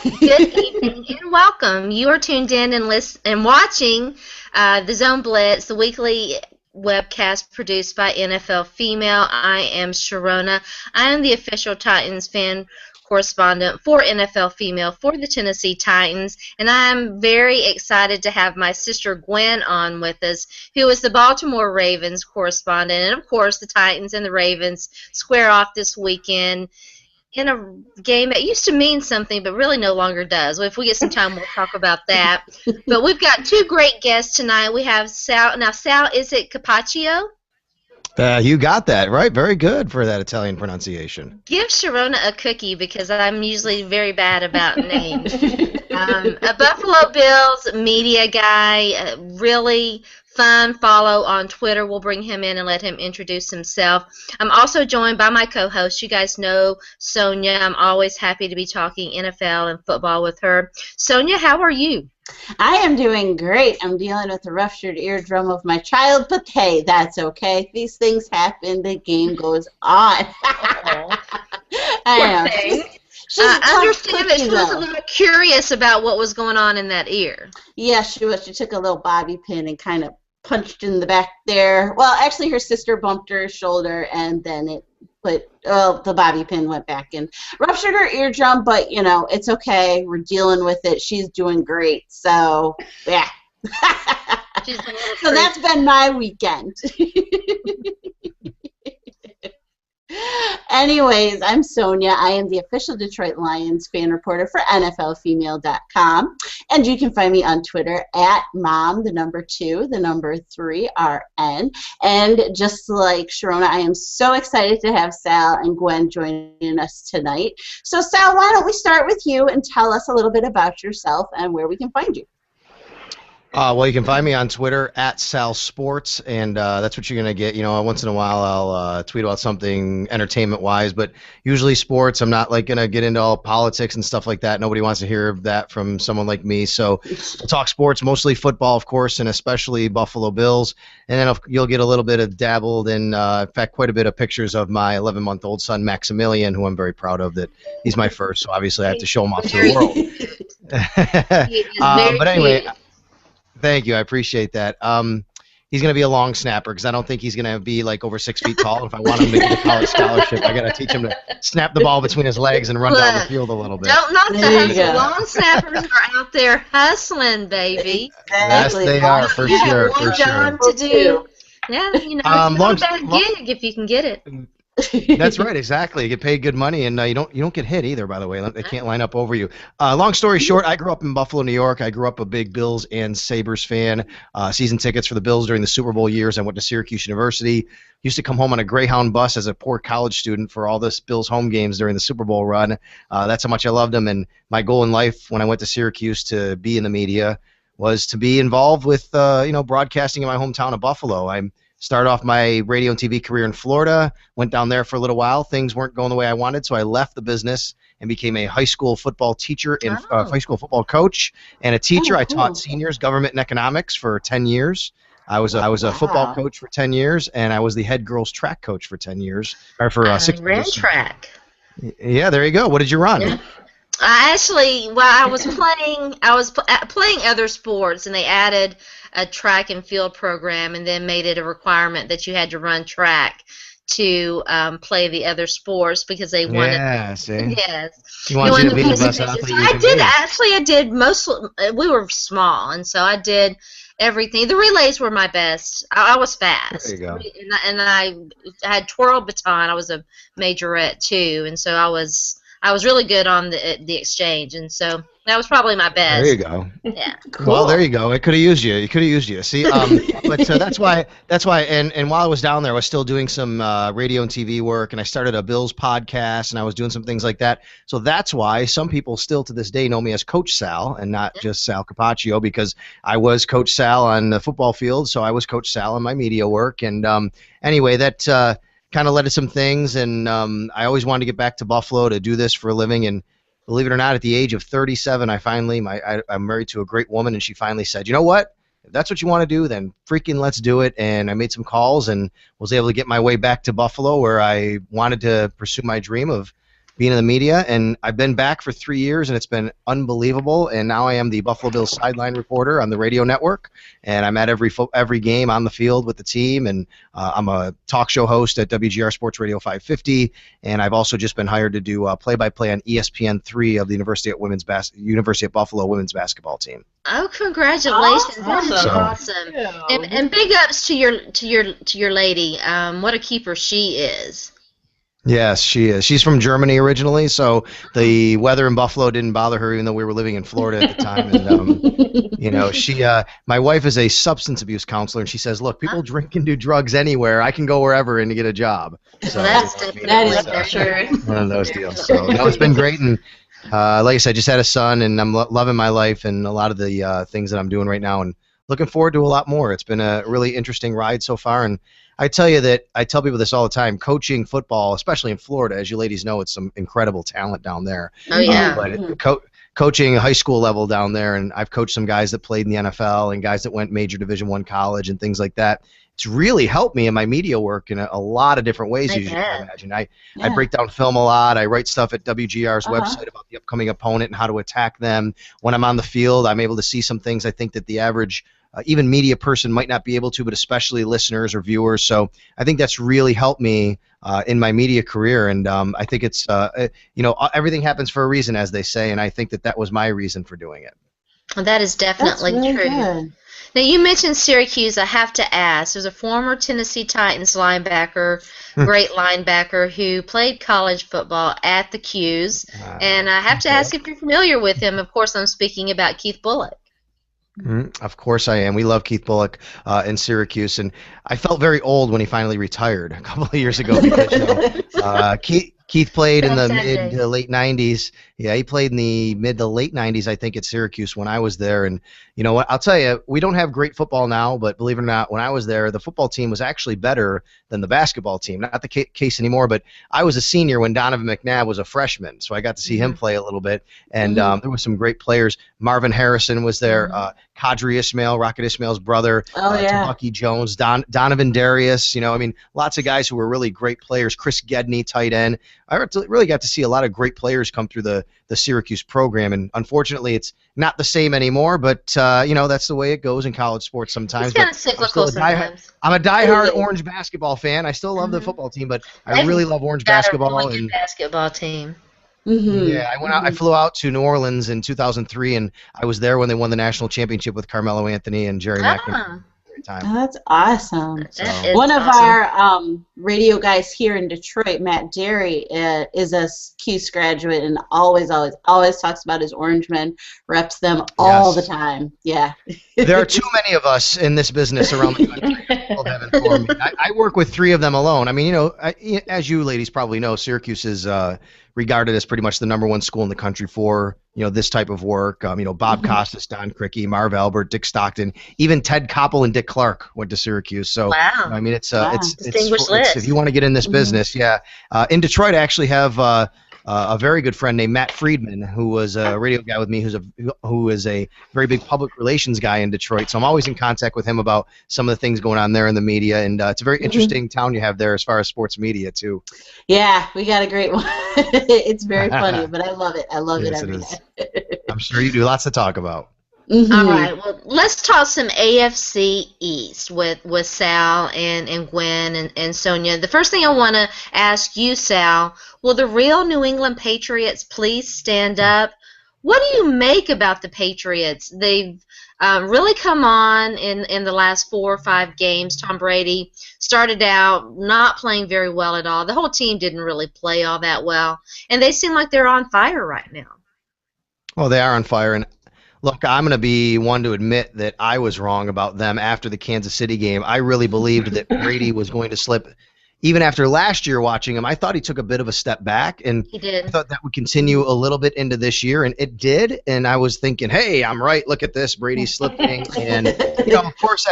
Good evening and welcome. You are tuned in and watching the Zone Blitz, the weekly webcast produced by NFL Female. I am Sharona. I am the official Titans fan correspondent for NFL Female for the Tennessee Titans, and I'm very excited to have my sister Gwen on with us, who is the Baltimore Ravens correspondent. And of course, the Titans and the Ravens square off this weekend in a game that used to mean something but really no longer does. Well, if we get some time, we'll talk about that. But we've got two great guests tonight. We have Sal. Now, Sal, is it Capaccio? You got that right. Very good for that Italian pronunciation. Give Sharona a cookie because I'm usually very bad about names. A Buffalo Bills media guy, really fun follow on Twitter. We'll bring him in and let him introduce himself. I'm also joined by my co-host. You guys know Sonja. I'm always happy to be talking NFL and football with her. Sonja, how are you? I am doing great. I'm dealing with a ruptured eardrum of my child, but hey, that's okay. These things happen. The game goes on. I know. I understand that she was a little curious about what was going on in that ear. Yeah, she was. She took a little bobby pin and kind of punched in the back there. Well, actually, her sister bumped her shoulder, and then the bobby pin went back and ruptured her eardrum, but, you know, it's okay. We're dealing with it. She's doing great. So, yeah. So that's been my weekend. Anyways, I'm Sonja. I am the official Detroit Lions fan reporter for NFLfemale.com. And you can find me on Twitter at mom2, 3RN. And just like Sharona, I am so excited to have Sal and Gwen joining us tonight. So, Sal, why don't we start with you and tell us a little bit about yourself and where we can find you? Well, you can find me on Twitter at Sal Sports, and that's what you're going to get. You know, once in a while I'll tweet about something entertainment-wise, but usually sports. I'm not like going to get into all politics and stuff like that. Nobody wants to hear that from someone like me. So we'll talk sports, mostly football, of course, and especially Buffalo Bills. And then you'll get a little bit of dabbled in fact, quite a bit of pictures of my 11-month-old son, Maximilian, who I'm very proud of that he's my first. So obviously I have to show him off to the world. But anyway. Cute. Thank you. I appreciate that. He's going to be a long snapper because I don't think he's going to be like over 6 feet tall. If I want him to get a college scholarship, I got to teach him to snap the ball between his legs and run down the field a little bit. Don't knock the hustle. Long snappers are out there hustling, baby. Yes, they are for sure. For job sure. to do. Yeah, you know, it's not a bad gig if you can get it. That's right, exactly. You get paid good money, and you don't get hit either. By the way, they can't line up over you. Long story short, I grew up in Buffalo, New York. I grew up a big Bills and Sabres fan. Season tickets for the Bills during the Super Bowl years. I went to Syracuse University. Used to come home on a Greyhound bus as a poor college student for all this Bills home games during the Super Bowl run. That's how much I loved them. And my goal in life when I went to Syracuse to be in the media was to be involved with broadcasting in my hometown of Buffalo. I started off my radio and TV career in Florida, went down there for a little while. Things weren't going the way I wanted, so I left the business and became a high school football teacher and high school football coach and a teacher. I taught seniors government and economics for 10 years. I was a football coach for 10 years, and I was the head girls track coach for 10 years. Or for 6 ran years. Track. Yeah, there you go. What did you run? Yeah. I was playing other sports, and they added a track and field program, and then made it a requirement that you had to run track to play the other sports because they wanted. Yeah, see. Yes. You wanted you to be the best athlete you can be. I did mostly. We were small, and so I did everything. The relays were my best. I was fast. There you go. And I had twirl baton. I was a majorette too, and so I was really good on the exchange, and so that was probably my best. There you go. Yeah. Cool. Well, there you go. It could have used you. It could have used you. See, but that's why. And while I was down there, I was still doing some radio and TV work, and I started a Bills podcast, and I was doing some things like that. So that's why some people still to this day know me as Coach Sal, and not just Sal Capaccio, because I was Coach Sal on the football field. So I was Coach Sal on my media work, and anyway, that. Kind of led to some things, and I always wanted to get back to Buffalo to do this for a living. And believe it or not, at the age of 37, I'm married to a great woman, and she finally said, "You know what? If that's what you want to do, then freaking let's do it." And I made some calls and was able to get my way back to Buffalo, where I wanted to pursue my dream of being in the media, and I've been back for 3 years, and it's been unbelievable. And now I am the Buffalo Bills sideline reporter on the radio network, and I'm at every game on the field with the team, and I'm a talk show host at WGR Sports Radio 550, and I've also just been hired to do play-by-play on ESPN3 of the University of Buffalo women's basketball team. Oh, congratulations! Awesome. That's awesome. And big ups to your lady. What a keeper she is. Yes, she is. She's from Germany originally, so the weather in Buffalo didn't bother her, even though we were living in Florida at the time. And my wife is a substance abuse counselor, and she says, "Look, people drink and do drugs anywhere. I can go wherever and get a job." So that is for sure one of those deals. So no, it's been great, and like I said, just had a son, and I'm loving my life and a lot of the things that I'm doing right now, and looking forward to a lot more. It's been a really interesting ride so far, and I tell you that I tell people this all the time. Coaching football, especially in Florida, as you ladies know, it's some incredible talent down there. Oh yeah. But coaching high school level down there, and I've coached some guys that played in the NFL and guys that went major Division I college and things like that. It's really helped me in my media work in a lot of different ways, as you can imagine. I break down film a lot. I write stuff at WGR's website about the upcoming opponent and how to attack them. When I'm on the field, I'm able to see some things I think that the average even media person might not be able to, but especially listeners or viewers. So I think that's really helped me in my media career, and I think it's everything happens for a reason, as they say, and I think that was my reason for doing it. Well, that is definitely really true. Good. Now, you mentioned Syracuse. I have to ask. There's a former Tennessee Titans linebacker, great linebacker, who played college football at the Qs, and I have to ask if you're familiar with him. Of course, I'm speaking about Keith Bullock. Of course I am. We love Keith Bullock in Syracuse, and I felt very old when he finally retired a couple of years ago because Keith played in the mid to late 90s. Yeah, he played in the mid to late 90s, I think, at Syracuse when I was there. And you know what? I'll tell you, we don't have great football now, but believe it or not, when I was there, the football team was actually better than the basketball team. Not the case anymore, but I was a senior when Donovan McNabb was a freshman, so I got to see him play a little bit. And there were some great players. Marvin Harrison was there. Kadri Ismail, Rocket Ismail's brother. Bucky Jones, Donovan Darius. Lots of guys who were really great players. Chris Gedney, tight end. I really got to see a lot of great players come through the Syracuse program, and unfortunately it's not the same anymore, but that's the way it goes in college sports sometimes. It's kind of cyclical sometimes. I'm a diehard Orange basketball fan. I still love the football team, but I really love Orange basketball. A really good basketball team. Yeah, I flew out to New Orleans in 2003, and I was there when they won the national championship with Carmelo Anthony and Jerry McNamara. Time. Oh, that's awesome. One of our radio guys here in Detroit, Matt Derry, is a Cuse graduate and always talks about his Orangemen, reps them all the time. Yeah. There are too many of us in this business around the country. I work with 3 of them alone. I mean, as you ladies probably know, Syracuse is regarded as pretty much the #1 school in the country for this type of work. Bob Costas, Don Crickey, Marv Albert, Dick Stockton, even Ted Koppel and Dick Clark went to Syracuse. So wow. I mean, it's distinguished list. If you want to get in this business, in Detroit, I actually have a very good friend named Matt Friedman, who was a radio guy with me, who is a very big public relations guy in Detroit. So I'm always in contact with him about some of the things going on there in the media, and it's a very interesting town you have there as far as sports media too. Yeah, we got a great one. It's very funny, but I love it. I love it every day. I'm sure you do. Lots to talk about. All right, well, let's talk some AFC East with Sal and Gwen and Sonja. The first thing I want to ask you, Sal, will the real New England Patriots please stand up? What do you make about the Patriots? They've really come on in the last 4 or 5 games. Tom Brady started out not playing very well at all. The whole team didn't really play all that well, and they seem like they're on fire right now. Well, they are on fire, and look, I'm going to be one to admit that I was wrong about them after the Kansas City game. I really believed that Brady was going to slip. Even after last year watching him, I thought he took a bit of a step back, and he did. I thought that would continue a little bit into this year, and it did. And I was thinking, hey, I'm right. Look at this. Brady's slipping. And, of course,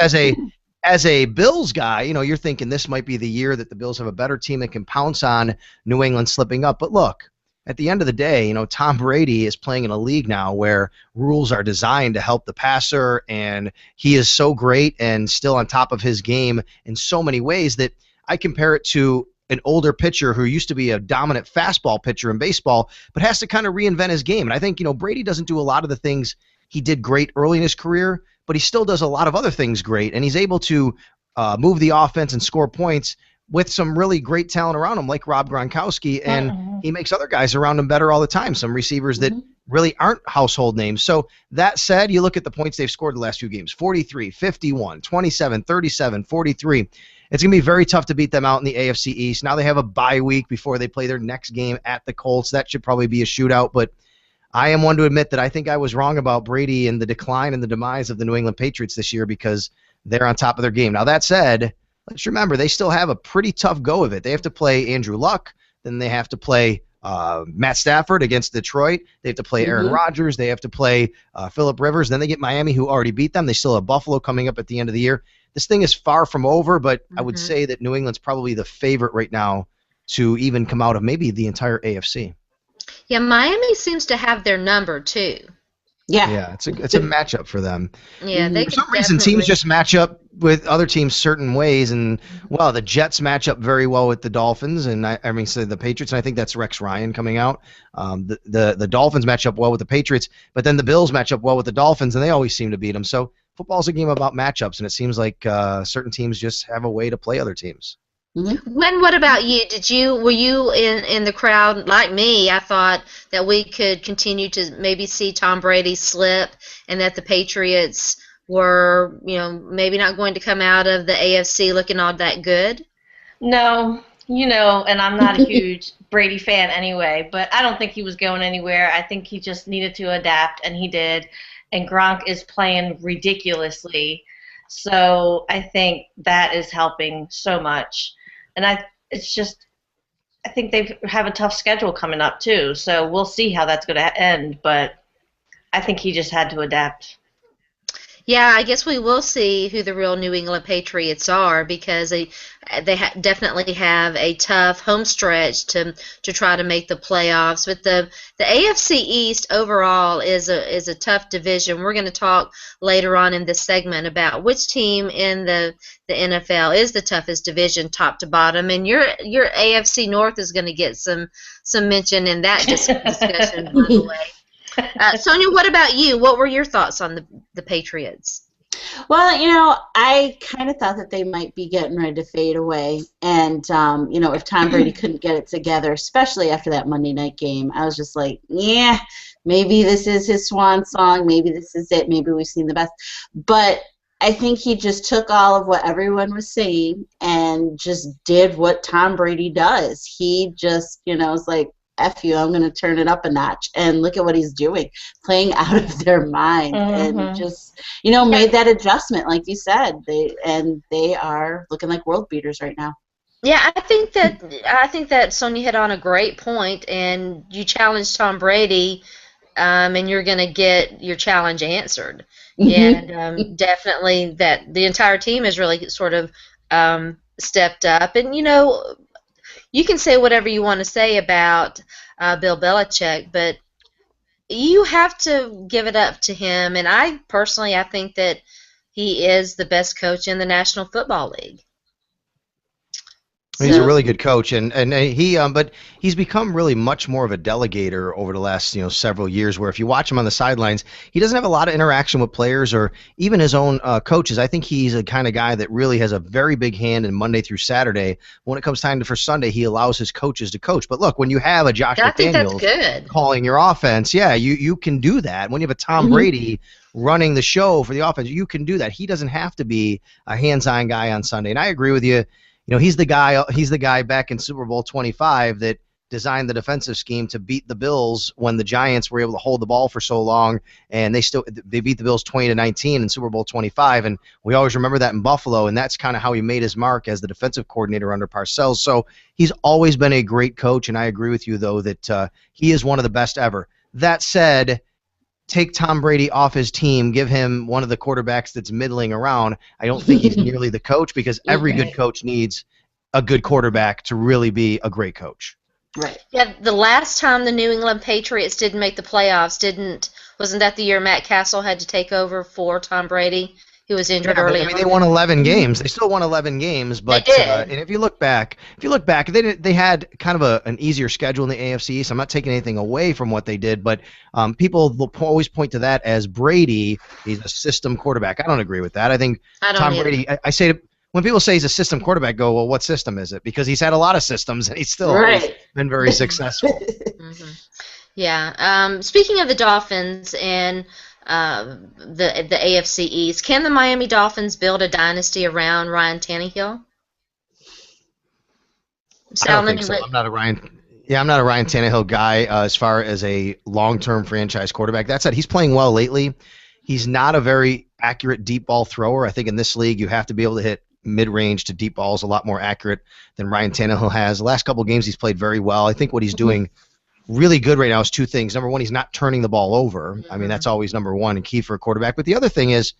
as a Bills guy, you're thinking this might be the year that the Bills have a better team that can pounce on New England slipping up. But look, at the end of the day, Tom Brady is playing in a league now where rules are designed to help the passer, and he is so great and still on top of his game in so many ways that I compare it to an older pitcher who used to be a dominant fastball pitcher in baseball, but has to kind of reinvent his game. And I think, Brady doesn't do a lot of the things he did great early in his career, but he still does a lot of other things great. And he's able to move the offense and score points with some really great talent around him, like Rob Gronkowski, and he makes other guys around him better all the time, some receivers that really aren't household names. So that said, you look at the points they've scored the last few games, 43, 51, 27, 37, 43. It's going to be very tough to beat them out in the AFC East. Now they have a bye week before they play their next game at the Colts. That should probably be a shootout, but I am one to admit that I think I was wrong about Brady and the decline and the demise of the New England Patriots this year because they're on top of their game. Now that said, let's remember they still have a pretty tough go of it. They have to play Andrew Luck, then they have to play Matt Stafford against Detroit. They have to play Aaron Rodgers. They have to play Phillip Rivers. Then they get Miami, who already beat them. They still have Buffalo coming up at the end of the year. This thing is far from over, but I would say that New England's probably the favorite right now to even come out of maybe the entire AFC. Yeah, Miami seems to have their number too. Yeah, it's a matchup for them. Yeah, they for some reason teams just match up with other teams certain ways, and the Jets match up very well with the Dolphins, and the Patriots, and I think that's Rex Ryan coming out. The Dolphins match up well with the Patriots, but then the Bills match up well with the Dolphins, and they always seem to beat them. So football's a game about matchups, and it seems like certain teams just have a way to play other teams. Gwen, what about you? Were you in the crowd like me? I thought that we could continue to maybe see Tom Brady slip, and that the Patriots were, maybe not going to come out of the AFC looking all that good. No, and I'm not a huge Brady fan anyway, but I don't think he was going anywhere. I think he just needed to adapt, and he did. And Gronk is playing ridiculously, so I think that is helping so much. And I think they have a tough schedule coming up too, so we'll see how that's going to end. But I think he just had to adapt. Yeah, I guess we will see who the real New England Patriots are, because they definitely have a tough home stretch to try to make the playoffs. But the AFC East overall is a tough division. We're going to talk later on in this segment about which team in the NFL is the toughest division, top to bottom, and your AFC North is going to get some mention in that discussion, by the way. Sonja, what about you? What were your thoughts on the Patriots? Well, I kind of thought that they might be getting ready to fade away. And, if Tom Brady couldn't get it together, especially after that Monday night game, I was just like, yeah, maybe this is his swan song. Maybe this is it. Maybe we've seen the best. But I think he just took all of what everyone was saying and just did what Tom Brady does. He just, was like, F you, I'm going to turn it up a notch. And look at what he's doing, playing out of their mind. And just, made that adjustment, like you said. They are looking like world beaters right now. Yeah, I think that Sonja hit on a great point, and you challenge Tom Brady, and you're going to get your challenge answered. And definitely that the entire team has really sort of stepped up. And, you can say whatever you want to say about Bill Belichick, but you have to give it up to him. And I think that he is the best coach in the National Football League. He's a really good coach, and but he's become really much more of a delegator over the last several years. Where if you watch him on the sidelines, he doesn't have a lot of interaction with players or even his own coaches. I think he's the kind of guy that really has a very big hand in Monday through Saturday. When it comes time for Sunday, he allows his coaches to coach. But look, when you have a Josh McDaniels calling your offense, you can do that. When you have a Tom Brady running the show for the offense, you can do that. He doesn't have to be a hands-on guy on Sunday. And I agree with you. He's the guy back in Super Bowl 25 that designed the defensive scheme to beat the Bills when the Giants were able to hold the ball for so long, and they beat the Bills 20-19 in Super Bowl 25, and we always remember that in Buffalo, and that's kind of how he made his mark as the defensive coordinator under Parcells. So he's always been a great coach, and I agree with you, though, that he is one of the best ever. That said, take Tom Brady off his team, give him one of the quarterbacks that's middling around. I don't think he's nearly the coach, because every good coach needs a good quarterback to really be a great coach. Right. Yeah, the last time the New England Patriots didn't make the playoffs, wasn't that the year Matt Castle had to take over for Tom Brady who was injured Yeah, but, early I mean, on. they won 11 games. They still won 11 games, but They did. and if you look back, they had kind of an easier schedule in the AFC. So I'm not taking anything away from what they did, but people will always point to that as Brady. He's a system quarterback. I don't agree with that. I think I don't Tom either. Brady. I say when people say he's a system quarterback, go, well, what system is it? Because he's had a lot of systems and he's still always Right. been very successful. Mm-hmm. Yeah. Speaking of the Dolphins and the AFC East, can the Miami Dolphins build a dynasty around Ryan Tannehill? I don't think so. I'm not a Ryan Tannehill guy as far as a long-term franchise quarterback. That said, he's playing well lately. He's not a very accurate deep ball thrower. I think in this league you have to be able to hit mid-range to deep balls a lot more accurate than Ryan Tannehill has. The last couple of games he's played very well. I think what he's doing really good right now is two things. Number one, he's not turning the ball over. I mean, that's always number one and key for a quarterback. But the other thing is,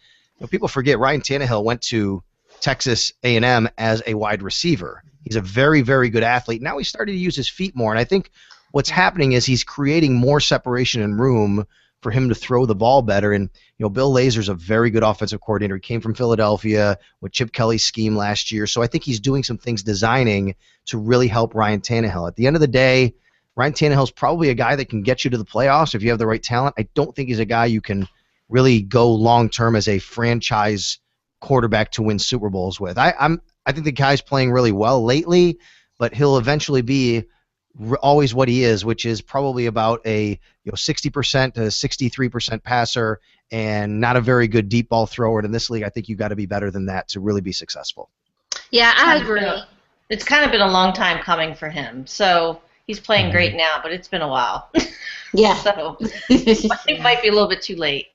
people forget Ryan Tannehill went to Texas A&M as a wide receiver. He's a very, very good athlete. Now he's starting to use his feet more, and I think what's happening is he's creating more separation and room for him to throw the ball better. And Bill Lazor's a very good offensive coordinator. He came from Philadelphia with Chip Kelly's scheme last year, so I think he's doing some things designing to really help Ryan Tannehill. At the end of the day, Ryan Tannehill's probably a guy that can get you to the playoffs if you have the right talent. I don't think he's a guy you can really go long-term as a franchise quarterback to win Super Bowls with. I think the guy's playing really well lately, but he'll eventually be always what he is, which is probably about a 60% to 63% passer and not a very good deep ball thrower. And in this league, I think you've got to be better than that to really be successful. Yeah, I agree. It's kind of been a long time coming for him. So he's playing great now, but it's been a while. Yeah. So I think it might be a little bit too late.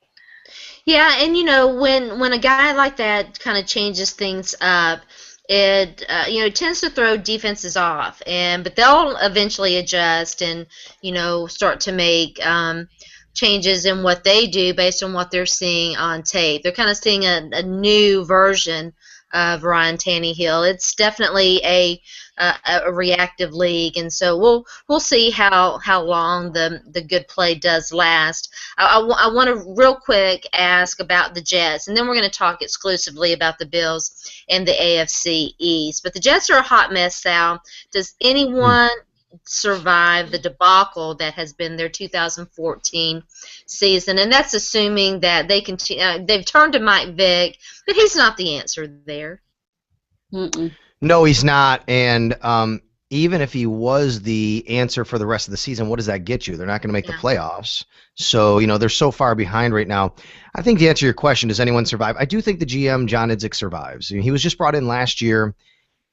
Yeah, and when a guy like that kind of changes things up, it tends to throw defenses off, but they'll eventually adjust and start to make changes in what they do based on what they're seeing on tape. They're kind of seeing a new version of Ryan Tannehill. It's definitely a reactive league, and so we'll see how long the good play does last. I want to real quick ask about the Jets, and then we're going to talk exclusively about the Bills and the AFC East. But the Jets are a hot mess, Sal. Does anyone survive the debacle that has been their 2014 season? And that's assuming that they've turned to Mike Vick, but he's not the answer there. Mm-mm. No, he's not. And even if he was the answer for the rest of the season, what does that get you? They're not going to make the playoffs. So, they're so far behind right now. I think to answer your question, does anyone survive? I do think the GM, John Idzik, survives. He was just brought in last year.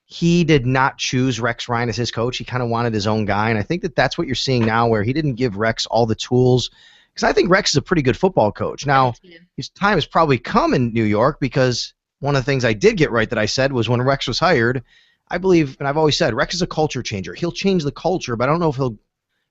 He did not choose Rex Ryan as his coach. He kind of wanted his own guy. And I think that's what you're seeing now, where he didn't give Rex all the tools. Because I think Rex is a pretty good football coach. Now, his time has probably come in New York, because one of the things I did get right that I said was when Rex was hired, I believe, and I've always said, Rex is a culture changer. He'll change the culture, but I don't know if he'll.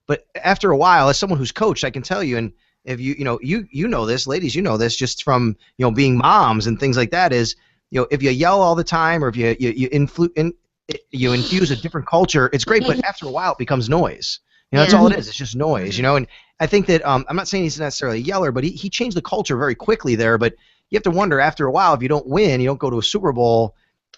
But after a while, as someone who's coached, I can tell you, and if you know this, ladies, you know this, just from being moms and things like that, is if you yell all the time, or if you infuse a different culture, it's great, but after a while it becomes noise. That's all it is. It's just noise. And I think that I'm not saying he's necessarily a yeller, but he changed the culture very quickly there. But you have to wonder, after a while, if you don't win, you don't go to a Super Bowl,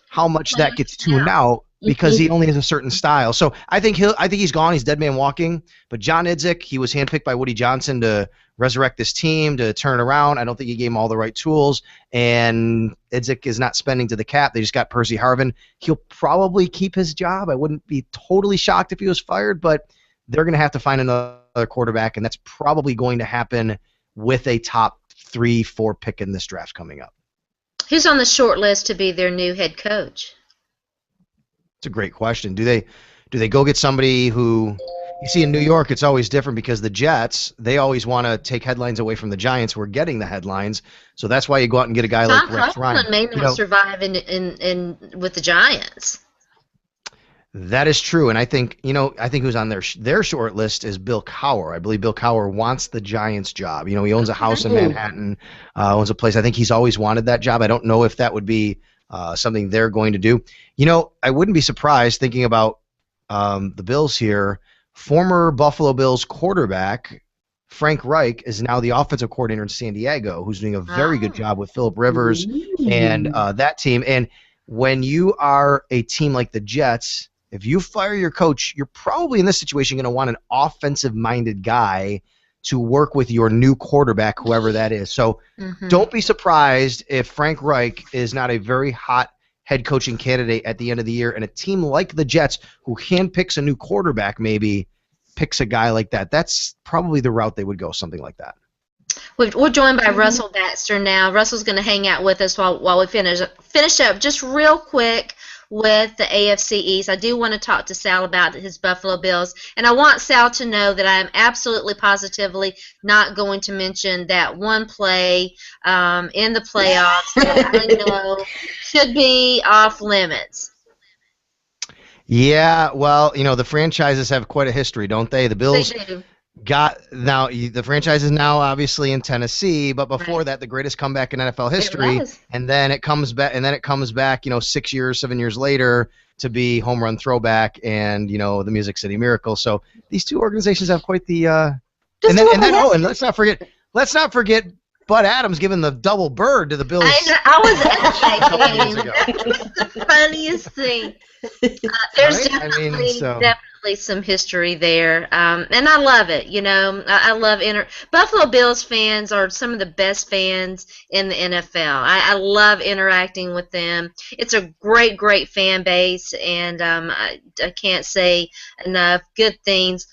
how much that gets tuned out, because he only has a certain style. So I think he's gone. He's dead man walking. But John Idzik, he was handpicked by Woody Johnson to resurrect this team, to turn it around. I don't think he gave him all the right tools. And Idzik is not spending to the cap. They just got Percy Harvin. He'll probably keep his job. I wouldn't be totally shocked if he was fired, but they're going to have to find another quarterback, and that's probably going to happen with a top 3-4 pick in this draft coming up. Who's on the short list to be their new head coach? It's a great question. Do they go get somebody who, you see, in New York it's always different, because the Jets, they always want to take headlines away from the Giants, who are getting the headlines. So that's why you go out and get a guy like Rex Ryan. Tom Coughlin may not survive in with the Giants. That is true, and I think who's on their short list is Bill Cowher. I believe Bill Cowher wants the Giants job. He owns a house in Manhattan, owns a place. I think he's always wanted that job. I don't know if that would be something they're going to do. I wouldn't be surprised, thinking about the Bills here. Former Buffalo Bills quarterback Frank Reich is now the offensive coordinator in San Diego, who's doing a very good job with Phillip Rivers and that team. And when you are a team like the Jets, if you fire your coach, you're probably in this situation going to want an offensive-minded guy to work with your new quarterback, whoever that is. So don't be surprised if Frank Reich is not a very hot head coaching candidate at the end of the year, and a team like the Jets, who handpicks a new quarterback, maybe picks a guy like that. That's probably the route they would go, something like that. We're joined by Russell Baxter now. Russell's going to hang out with us while we finish up just real quick with the AFC East. I do want to talk to Sal about his Buffalo Bills, and I want Sal to know that I am absolutely positively not going to mention that one play in the playoffs that I know should be off limits. Yeah, well, the franchises have quite a history, don't they? The Bills They do. the franchise is now obviously in Tennessee, but before that, the greatest comeback in NFL history, and then it comes back, 6 years, 7 years later to be home run throwback and the Music City Miracle. So these two organizations have quite the and let's not forget Bud Adams giving the double bird to the Bills. I was at that game. That was the funniest thing. There's definitely some history there, and I love it. I love Buffalo Bills fans are some of the best fans in the NFL. I love interacting with them. It's a great fan base, and I can't say enough good things.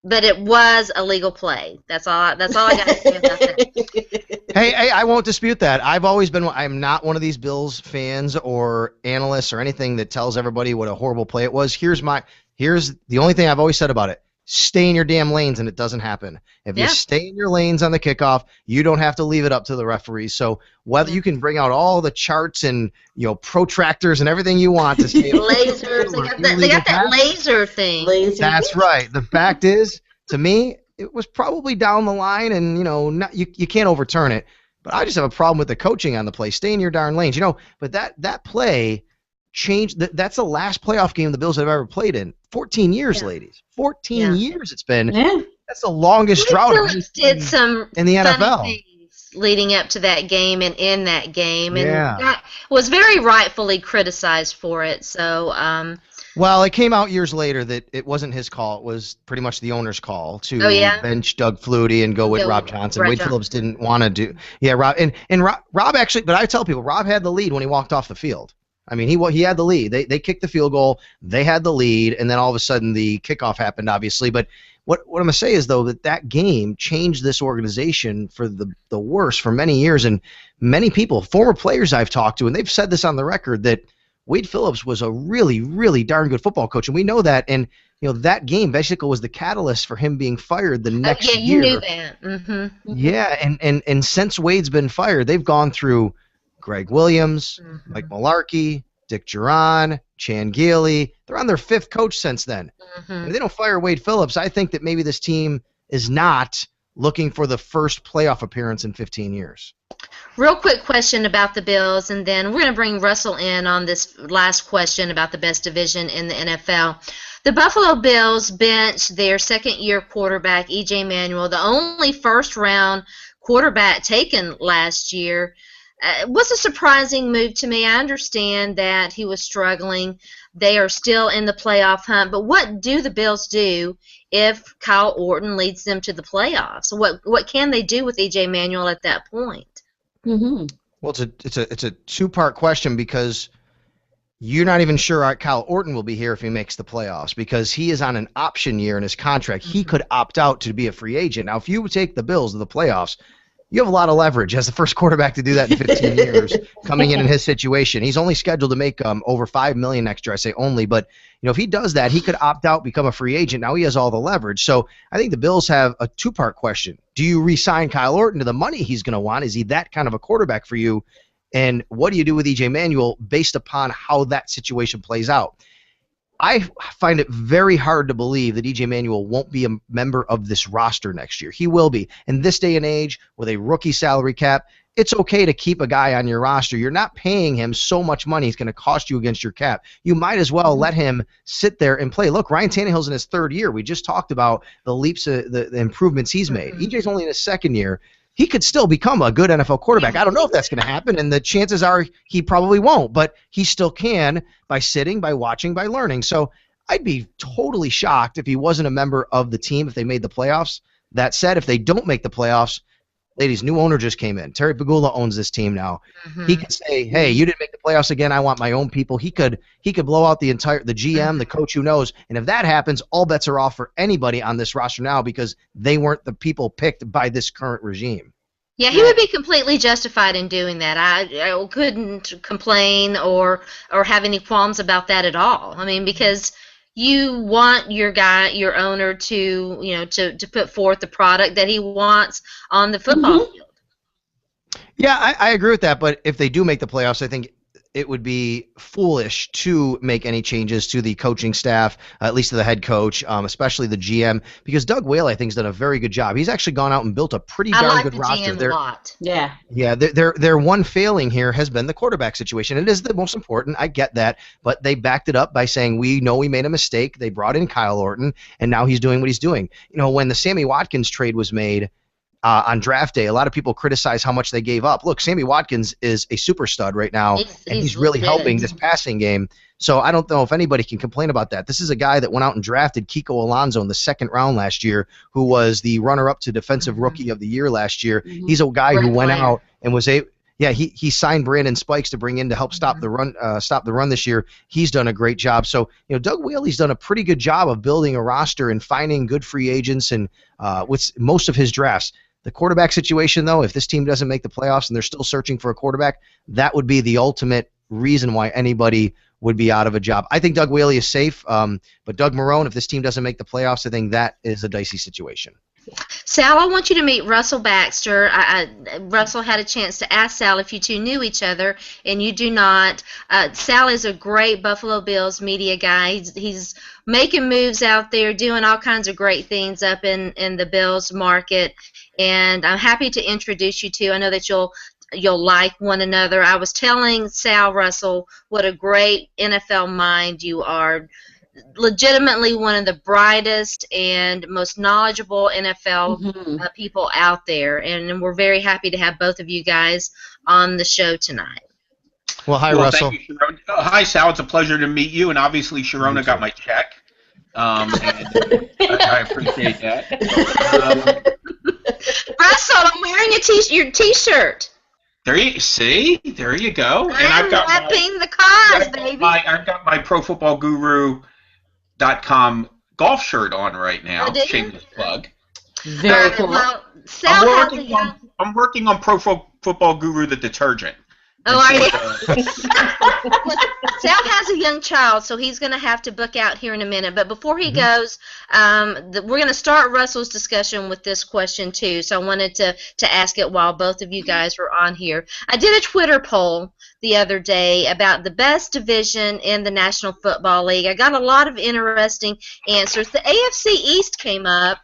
But it was a legal play. That's all I got to say about that. Hey, I won't dispute that. I'm not one of these Bills fans or analysts or anything that tells everybody what a horrible play it was. Here's the only thing I've always said about it. Stay in your damn lanes, and it doesn't happen. If you stay in your lanes on the kickoff, you don't have to leave it up to the referees. So whether you can bring out all the charts and protractors and everything you want to say lasers, they got that laser thing. That's right. The fact is, to me, it was probably down the line, and you can't overturn it. But I just have a problem with the coaching on the play. Stay in your darn lanes, But that play changed. That's the last playoff game the Bills have ever played in. 14 years, ladies. 14 years it's been. Yeah. That's the longest drought did some in the NFL. Things leading up to that game and in that game, and that was very rightfully criticized for it. So, well, it came out years later that it wasn't his call. It was pretty much the owner's call to bench Doug Flutie and go with Rob Johnson. Wade Phillips didn't want to do. Yeah, Rob and Rob actually. But I tell people, Rob had the lead when he walked off the field. I mean, he had the lead. They kicked the field goal. They had the lead, and then all of a sudden the kickoff happened, obviously. But what I'm going to say is, though, that game changed this organization for the worse for many years. And many people, former players I've talked to, and they've said this on the record, that Wade Phillips was a really, really darn good football coach, and we know that. And that game basically was the catalyst for him being fired the next year. You knew that. Mm-hmm. Yeah, and since Wade's been fired, they've gone through Greg Williams, Mike Mularkey, Dick Duran, Chan Gailey. They're on their fifth coach since then. If they don't fire Wade Phillips, I think that maybe this team is not looking for the first playoff appearance in 15 years. Real quick question about the Bills, and then we're going to bring Russell in on this last question about the best division in the NFL. The Buffalo Bills benched their second-year quarterback, E.J. Manuel, the only first-round quarterback taken last year. It was a surprising move to me. I understand that he was struggling. They are still in the playoff hunt. But what do the Bills do if Kyle Orton leads them to the playoffs? What can they do with E.J. Manuel at that point? Well, it's a two-part question, because you're not even sure Kyle Orton will be here if he makes the playoffs, because he is on an option year in his contract. He could opt out to be a free agent. Now, if you take the Bills to the playoffs, you have a lot of leverage as the first quarterback to do that in 15 years coming in his situation. He's only scheduled to make over $5 million next year. I say only, but if he does that, he could opt out, become a free agent. Now he has all the leverage. So I think the Bills have a two-part question. Do you re-sign Kyle Orton to the money he's going to want? Is he that kind of a quarterback for you? And what do you do with E.J. Manuel based upon how that situation plays out? I find it very hard to believe that E.J. Manuel won't be a member of this roster next year. He will be. In this day and age, with a rookie salary cap, it's okay to keep a guy on your roster. You're not paying him so much money; it's going to cost you against your cap. You might as well let him sit there and play. Look, Ryan Tannehill's in his 3rd year. We just talked about the leaps, the improvements he's made. EJ's only in his 2nd year. He could still become a good NFL quarterback. I don't know if that's going to happen, and the chances are he probably won't, but he still can by sitting, by watching, by learning. So I'd be totally shocked if he wasn't a member of the team if they made the playoffs. That said, if they don't make the playoffs, ladies, new owner just came in. Terry Pegula owns this team now. He could say, hey, you didn't make the playoffs again. I want my own people. He could blow out the GM, the coach, who knows. And if that happens, all bets are off for anybody on this roster now because they weren't the people picked by this current regime. Yeah, he would be completely justified in doing that. I couldn't complain or have any qualms about that at all. I mean, because you want your owner to put forth the product that he wants on the football field. Yeah, I agree with that. But if they do make the playoffs, I think it would be foolish to make any changes to the coaching staff, at least to the head coach, especially the GM, because Doug Whaley, I think, has done a very good job. He's actually gone out and built a pretty darn good roster. I like the GM a lot. Yeah. Yeah, their one failing here has been the quarterback situation. It is the most important. I get that, but they backed it up by saying, we know we made a mistake. They brought in Kyle Orton, and now he's doing what he's doing. When the Sammy Watkins trade was made, on draft day, a lot of people criticize how much they gave up. Look, Sammy Watkins is a super stud right now, and he's really helping this passing game. So I don't know if anybody can complain about that. This is a guy that went out and drafted Kiko Alonso in the 2nd round last year, who was the runner-up to Defensive Rookie of the Year last year. He's a guy who went out and was he signed Brandon Spikes to bring in to help stop the run this year. He's done a great job. So, Doug Whaley's done a pretty good job of building a roster and finding good free agents and with most of his drafts. The quarterback situation, though, if this team doesn't make the playoffs and they're still searching for a quarterback, that would be the ultimate reason why anybody would be out of a job. I think Doug Whaley is safe, but Doug Marrone, if this team doesn't make the playoffs, I think that is a dicey situation. Sal, I want you to meet Russell Baxter. Russell had a chance to ask Sal if you two knew each other, and you do not. Sal is a great Buffalo Bills media guy. He's making moves out there, doing all kinds of great things up in the Bills market, and I'm happy to introduce you two. I know that you'll like one another. I was telling Sal, Russell, what a great NFL mind you are. Legitimately one of the brightest and most knowledgeable NFL people out there, and we're very happy to have both of you guys on the show tonight. Well, hi, Russell. Thank you, Sharona. Hi, Sal. It's a pleasure to meet you, and obviously Sharona got my check, and I appreciate that. Russell, I'm wearing your T-shirt. There you go. And I'm repping the cause, baby. I've got my ProFootballGuru.com golf shirt on right now. Shameless plug. Very cool. Well, Sal I'm working on Pro Football Guru the detergent. Oh, are you? Sal has a young child, so he's going to have to book out here in a minute. But before he goes, we're going to start Russell's discussion with this question, too. So I wanted to ask it while both of you guys were on here. I did a Twitter poll the other day about the best division in the National Football League. I got a lot of interesting answers. The AFC East came up,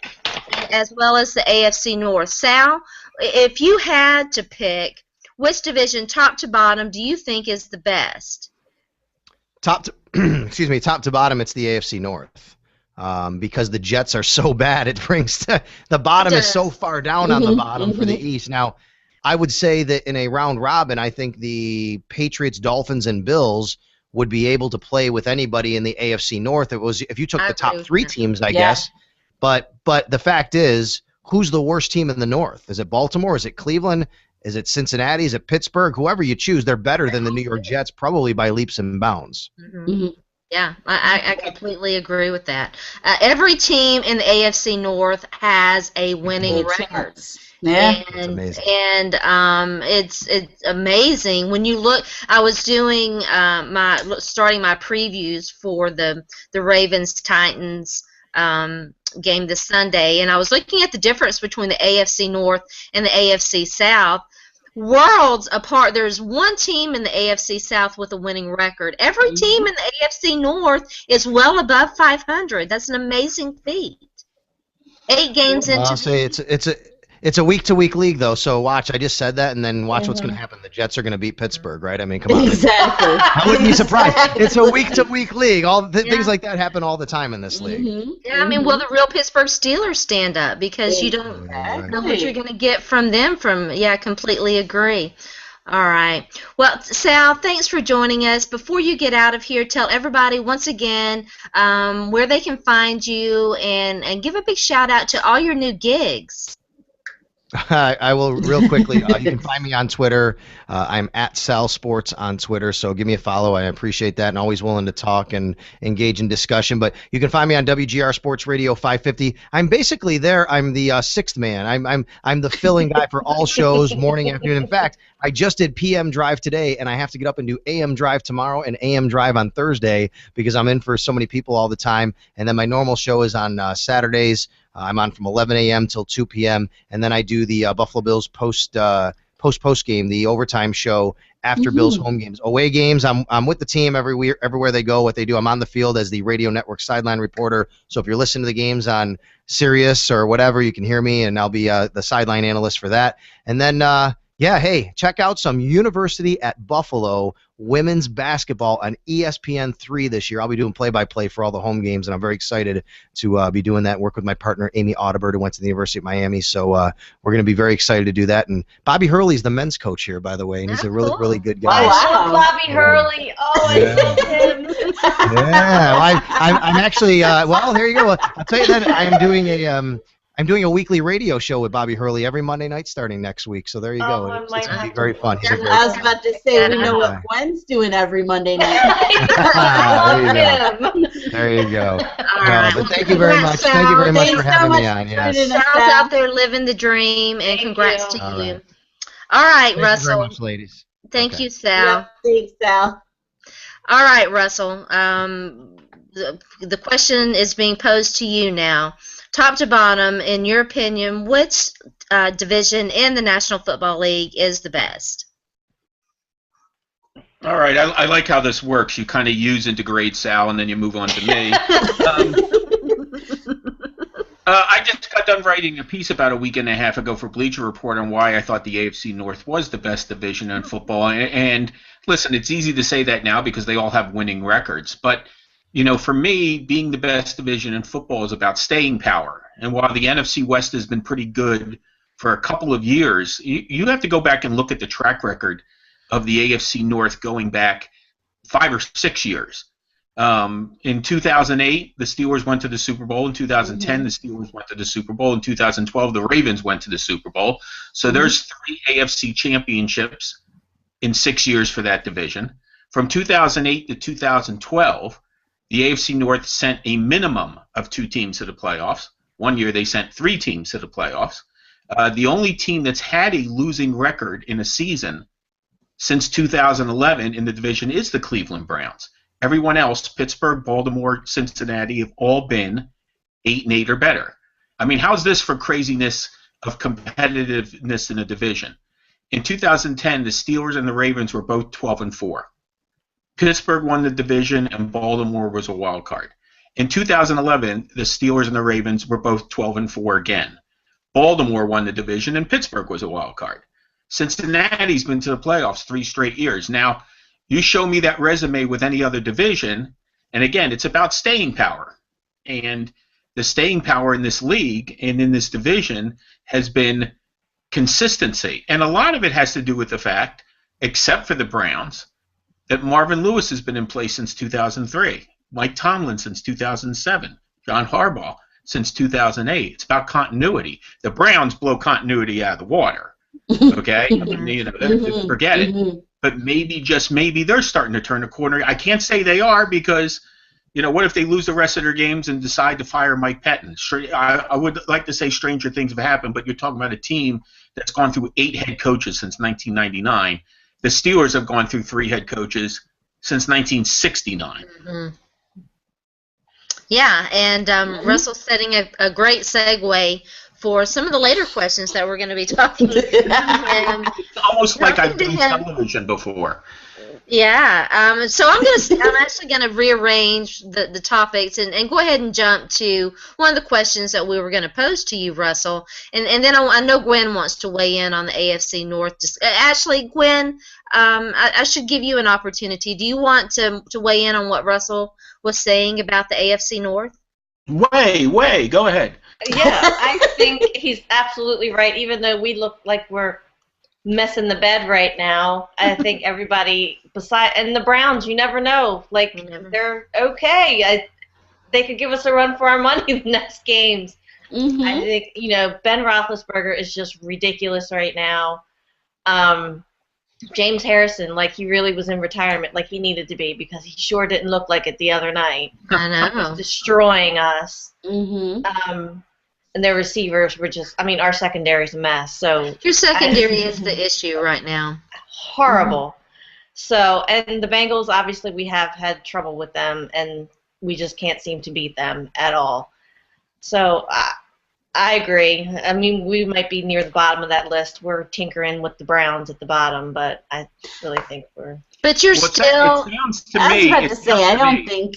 as well as the AFC North. Sal, if you had to pick, which division, top to bottom, do you think is the best? Top to bottom, it's the AFC North. Because the Jets are so bad, it brings the bottom is so far down on the bottom for the East. Now, I would say that in a round robin, I think the Patriots, Dolphins, and Bills would be able to play with anybody in the AFC North. It was if you took the top three teams, I guess. But the fact is, who's the worst team in the North? Is it Baltimore? Is it Cleveland? Is it Cincinnati? Is it Pittsburgh? Whoever you choose, they're better than the New York Jets, probably by leaps and bounds. Yeah, I completely agree with that. Every team in the AFC North has a winning record. Yeah, it's amazing. And it's amazing when you look. I was doing starting my previews for the Ravens Titans game this Sunday, and I was looking at the difference between the AFC North and the AFC South. Worlds apart. There's one team in the AFC South with a winning record. Every team in the AFC North is well above 500. That's an amazing feat. 8 games into. I'll say It's a week-to-week league, though, so watch. I just said that, and then watch what's going to happen. The Jets are going to beat Pittsburgh, right? I mean, come on. Exactly. I wouldn't be surprised. It's a week-to-week league. Things like that happen all the time in this league. Yeah, I mean, will the real Pittsburgh Steelers stand up? Because you don't know what you're going to get from them. Completely agree. All right. Well, Sal, thanks for joining us. Before you get out of here, tell everybody once again where they can find you and give a big shout out to all your new gigs. I will real quickly. You can find me on Twitter. I'm at Sal Sports on Twitter, so give me a follow. I appreciate that, and always willing to talk and engage in discussion. But you can find me on WGR Sports Radio 550. I'm basically there. I'm the sixth man. I'm the filling guy for all shows, morning, afternoon. In fact, I just did PM Drive today, and I have to get up and do AM Drive tomorrow and AM Drive on Thursday because I'm in for so many people all the time. And then my normal show is on Saturdays. I'm on from 11 a.m. till 2 p.m. and then I do the Buffalo Bills post game, the overtime show after Bills home games. Away games, I'm with the team everywhere they go. What they do, I'm on the field as the radio network sideline reporter. So if you're listening to the games on Sirius or whatever, you can hear me, and I'll be the sideline analyst for that. And then hey, check out some University at Buffalo women's basketball on ESPN3 this year. I'll be doing play-by-play for all the home games, and I'm very excited to be doing that, work with my partner, Amy Audibert, who went to the University of Miami. So we're going to be very excited to do that. And Bobby Hurley's the men's coach here, by the way, and he's a really, really good guy. Oh, wow. Bobby Hurley. Oh, I love him. Yeah, I'm actually, well, here you go. I'll tell you that I'm doing a weekly radio show with Bobby Hurley every Monday night starting next week. So there you go. It's going to be very fun. He's a great I was about to say, we know what Gwen's doing every Monday night. There you go. All right. But thank you very much. Thank you very much for having me on. Yes. Sal's out there living the dream, and congrats to you. All right, Russell. Thank you very much, ladies. Thank you, Sal. Yep, thanks, Sal. All right, Russell. The question is being posed to you now. Top to bottom, in your opinion, which division in the National Football League is the best? All right, I like how this works. You kind of use and degrade Sal, and then you move on to me. I just got done writing a piece about a week and a half ago for Bleacher Report on why I thought the AFC North was the best division in football. And listen, it's easy to say that now because they all have winning records, but you know, for me, being the best division in football is about staying power. And while the NFC West has been pretty good for a couple of years, you have to go back and look at the track record of the AFC North going back 5 or 6 years. In 2008, the Steelers went to the Super Bowl. In 2010, the Steelers went to the Super Bowl. In 2012, the Ravens went to the Super Bowl. So there's 3 AFC championships in 6 years for that division. From 2008 to 2012, the AFC North sent a minimum of 2 teams to the playoffs. One year they sent 3 teams to the playoffs. The only team that's had a losing record in a season since 2011 in the division is the Cleveland Browns. Everyone else, Pittsburgh, Baltimore, Cincinnati, have all been 8-8 or better. I mean, how's this for craziness of competitiveness in a division? In 2010, the Steelers and the Ravens were both 12-4. Pittsburgh won the division, and Baltimore was a wild card. In 2011, the Steelers and the Ravens were both 12-4 again. Baltimore won the division, and Pittsburgh was a wild card. Cincinnati's been to the playoffs 3 straight years. Now, you show me that resume with any other division, and again, it's about staying power. And the staying power in this league and in this division has been consistency. And a lot of it has to do with the fact, except for the Browns, that Marvin Lewis has been in place since 2003, Mike Tomlin since 2007, John Harbaugh since 2008. It's about continuity. The Browns blow continuity out of the water. Okay, forget it. But maybe, just maybe, they're starting to turn a corner. I can't say they are because, you know, what if they lose the rest of their games and decide to fire Mike Pettin? I would like to say stranger things have happened, but you're talking about a team that's gone through 8 head coaches since 1999. The Steelers have gone through 3 head coaches since 1969. Yeah, and Russell's setting a great segue for some of the later questions that we're going to be talking about. It's almost like I've done television before. Yeah. So I'm actually gonna rearrange the topics and go ahead and jump to one of the questions that we were gonna pose to you, Russell, and then I know Gwen wants to weigh in on the AFC North. Actually, Gwen, I should give you an opportunity. Do you want to weigh in on what Russell was saying about the AFC North? Go ahead. Yeah, I think he's absolutely right. Even though we look like we're messing the bed right now, I think everybody and the Browns, you never know. Like, they're okay. They could give us a run for our money the next games. Mm-hmm. I think, Ben Roethlisberger is just ridiculous right now. James Harrison, like he really was in retirement, like he needed to be, because he sure didn't look like it the other night. I know. He was destroying us. Mm-hmm. And their receivers were our secondary's a mess. So your secondary is the issue right now. Horrible. Mm-hmm. So, and the Bengals, obviously, we have had trouble with them, and we just can't seem to beat them at all. So, I agree. I mean, we might be near the bottom of that list. We're tinkering with the Browns at the bottom, but I really think we're. But you're still. I was about to say, I don't think.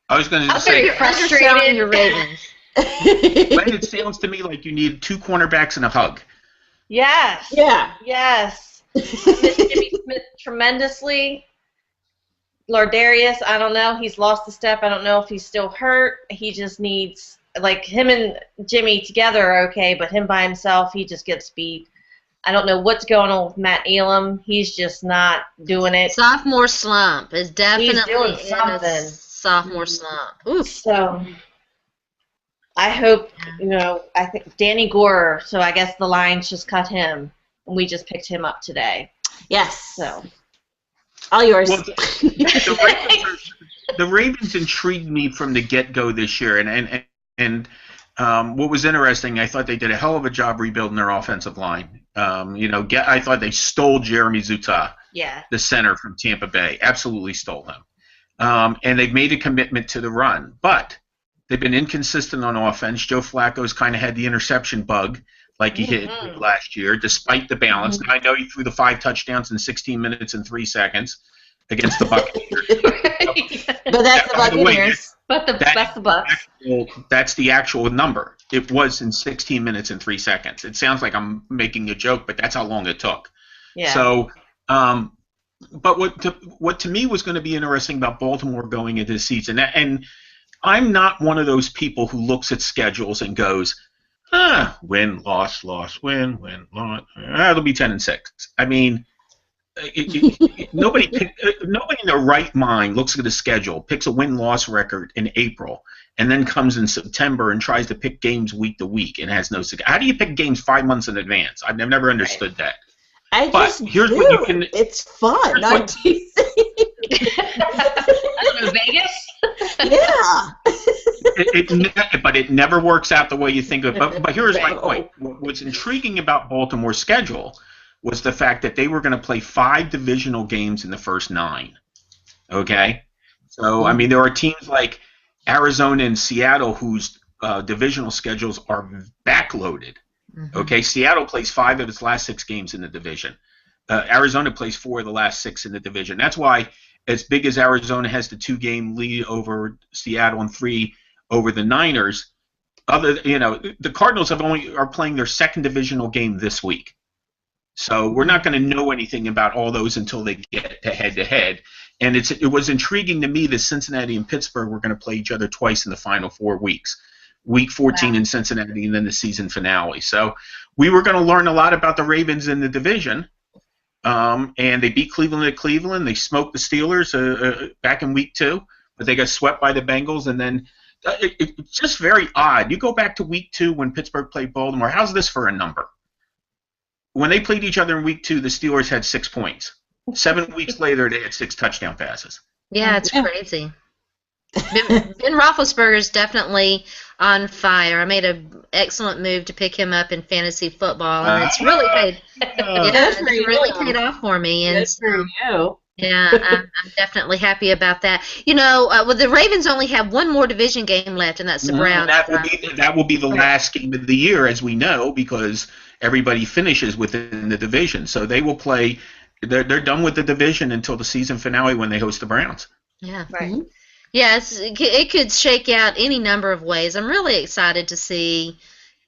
I was going to say. You're frustrated. Your Ravens. But it sounds to me like you need 2 cornerbacks and a hug. Yes. Yeah. Yes. I miss Jimmy Smith tremendously. Lardarius, I don't know. He's lost a step. I don't know if he's still hurt. He just needs, like, him and Jimmy together are okay, but him by himself, he just gets beat. I don't know what's going on with Matt Elam. He's just not doing it. Sophomore slump is definitely doing something. a sophomore slump. Oof. So I hope, I think Danny Gore, so I guess the Lions just cut him, and we just picked him up today. Yes. So. All yours. Well, the Ravens intrigued me from the get-go this year, and what was interesting, I thought they did a hell of a job rebuilding their offensive line. I thought they stole Jeremy Zuttah, the center from Tampa Bay, absolutely stole him. And they've made a commitment to the run, but they've been inconsistent on offense. Joe Flacco's kind of had the interception bug, like he hit last year, despite the balance. Now, I know he threw the 5 touchdowns in 16 minutes and 3 seconds against the Buccaneers. But that's the Buccaneers. That's the Bucs. That's the actual number. It was in 16 minutes and 3 seconds. It sounds like I'm making a joke, but that's how long it took. Yeah. So, but what to me was going to be interesting about Baltimore going into the season, and I'm not one of those people who looks at schedules and goes, win, loss, win, loss. It'll be 10-6. I mean, nobody in their right mind looks at a schedule, picks a win-loss record in April, and then comes in September and tries to pick games week to week and has no. How do you pick games 5 months in advance? I've never understood that. I but just here's do. What you can. It's fun. Not Vegas. Yeah. But it never works out the way you think of it. But here's my point. What's intriguing about Baltimore's schedule was the fact that they were going to play 5 divisional games in the first 9. Okay? So, I mean, there are teams like Arizona and Seattle whose divisional schedules are backloaded. Okay? Seattle plays 5 of its last 6 games in the division. Arizona plays 4 of the last 6 in the division. That's why, as big as Arizona has the 2-game lead over Seattle and 3 over the Niners, the Cardinals are playing their 2nd divisional game this week. So we're not going to know anything about all those until they get to head-to-head. And it was intriguing to me that Cincinnati and Pittsburgh were going to play each other twice in the final 4 weeks. Week 14 in Cincinnati and then the season finale. So we were going to learn a lot about the Ravens in the division. And they beat Cleveland at Cleveland. They smoked the Steelers back in week 2, but they got swept by the Bengals. And then it's just very odd. You go back to week 2 when Pittsburgh played Baltimore. How's this for a number? When they played each other in week 2, the Steelers had 6 points. 7 weeks later, they had 6 touchdown passes. Yeah, it's crazy. Ben Roethlisberger is definitely on fire. I made an excellent move to pick him up in fantasy football, and it's really paid. Paid off for me. And good for you. Yeah, I'm definitely happy about that. The Ravens only have one more division game left, and that's the Browns. That will be the last game of the year, as we know, because everybody finishes within the division. So they will play They're done with the division until the season finale when they host the Browns. Yeah. Right. Mm-hmm. Yes, it could shake out any number of ways. I'm really excited to see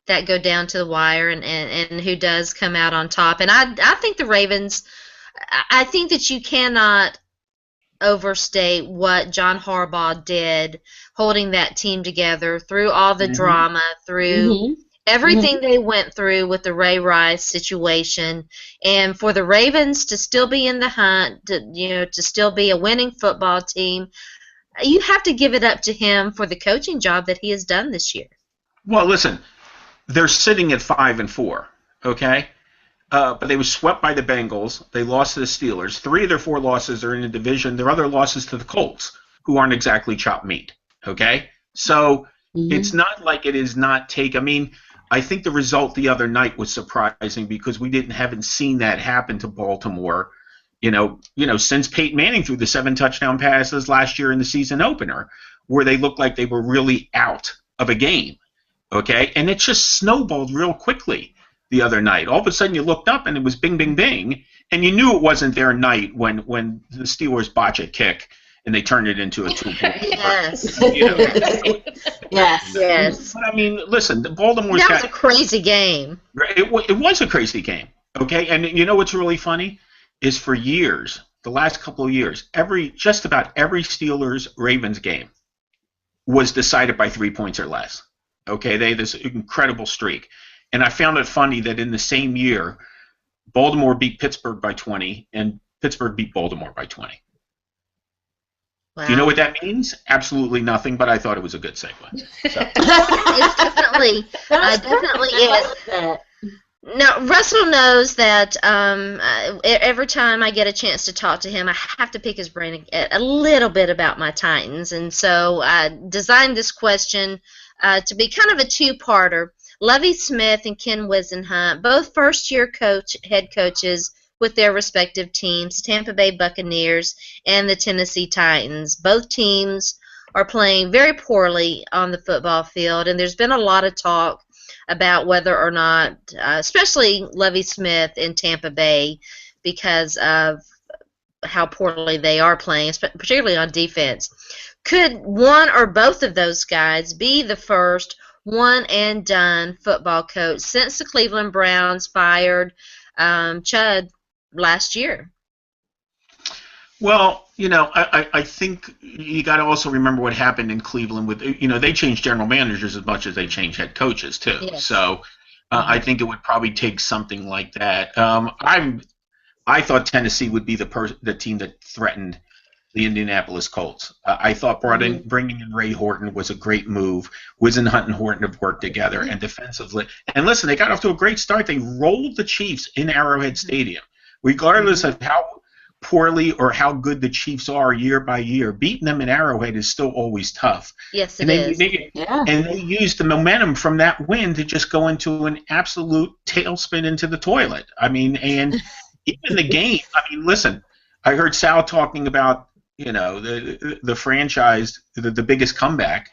that go down to the wire and who does come out on top. And I think the Ravens, I think that you cannot overstate what John Harbaugh did holding that team together through all the drama, through everything they went through with the Ray Rice situation, and for the Ravens to still be in the hunt, to still be a winning football team. You have to give it up to him for the coaching job that he has done this year. Well, listen, they're sitting at 5-4, okay? But they were swept by the Bengals. They lost to the Steelers. 3 of their 4 losses are in the division. Their other losses to the Colts, who aren't exactly chopped meat, okay? So it's not like it is not take. I mean, I think the result the other night was surprising because we haven't seen that happen to Baltimore, since Peyton Manning threw the 7 touchdown passes last year in the season opener, where they looked like they were really out of a game, okay? And it just snowballed real quickly the other night. All of a sudden you looked up and it was bing, bing, bing, and you knew it wasn't their night when the Steelers botch a kick and they turned it into a 2-point. Yes. Yes. But I mean, listen, Baltimore's that was a crazy game. It was a crazy game, okay? And you know what's really funny is for years, the last couple of years, just about every Steelers-Ravens game was decided by 3 points or less. Okay, they had this incredible streak. And I found it funny that in the same year, Baltimore beat Pittsburgh by 20, and Pittsburgh beat Baltimore by 20. Wow. Do you know what that means? Absolutely nothing, but I thought it was a good segue. So. It's definitely is. Now, Russell knows that every time I get a chance to talk to him, I have to pick his brain a little bit about my Titans. And so I designed this question to be kind of a two-parter. Lovie Smith and Ken Wisenhunt, both first-year head coaches with their respective teams, Tampa Bay Buccaneers and the Tennessee Titans. Both teams are playing very poorly on the football field, and there's been a lot of talk about whether or not, especially Lovie Smith in Tampa Bay, because of how poorly they are playing, particularly on defense. Could one or both of those guys be the first one-and-done football coach since the Cleveland Browns fired Chud last year? Well, I think you got to also remember what happened in Cleveland with, they changed general managers as much as they changed head coaches too. Yes. So I think it would probably take something like that. I thought Tennessee would be the team that threatened the Indianapolis Colts. I thought bringing in Ray Horton was a great move. Wisenhunt and Horton have worked together, and defensively. And listen, they got off to a great start. They rolled the Chiefs in Arrowhead Stadium, regardless of how poorly or how good the Chiefs are year by year. Beating them in Arrowhead is still always tough. Yes, it is. And they used the momentum from that win to just go into an absolute tailspin into the toilet. I mean, and even the game. I mean, listen, I heard Sal talking about the franchise, the biggest comeback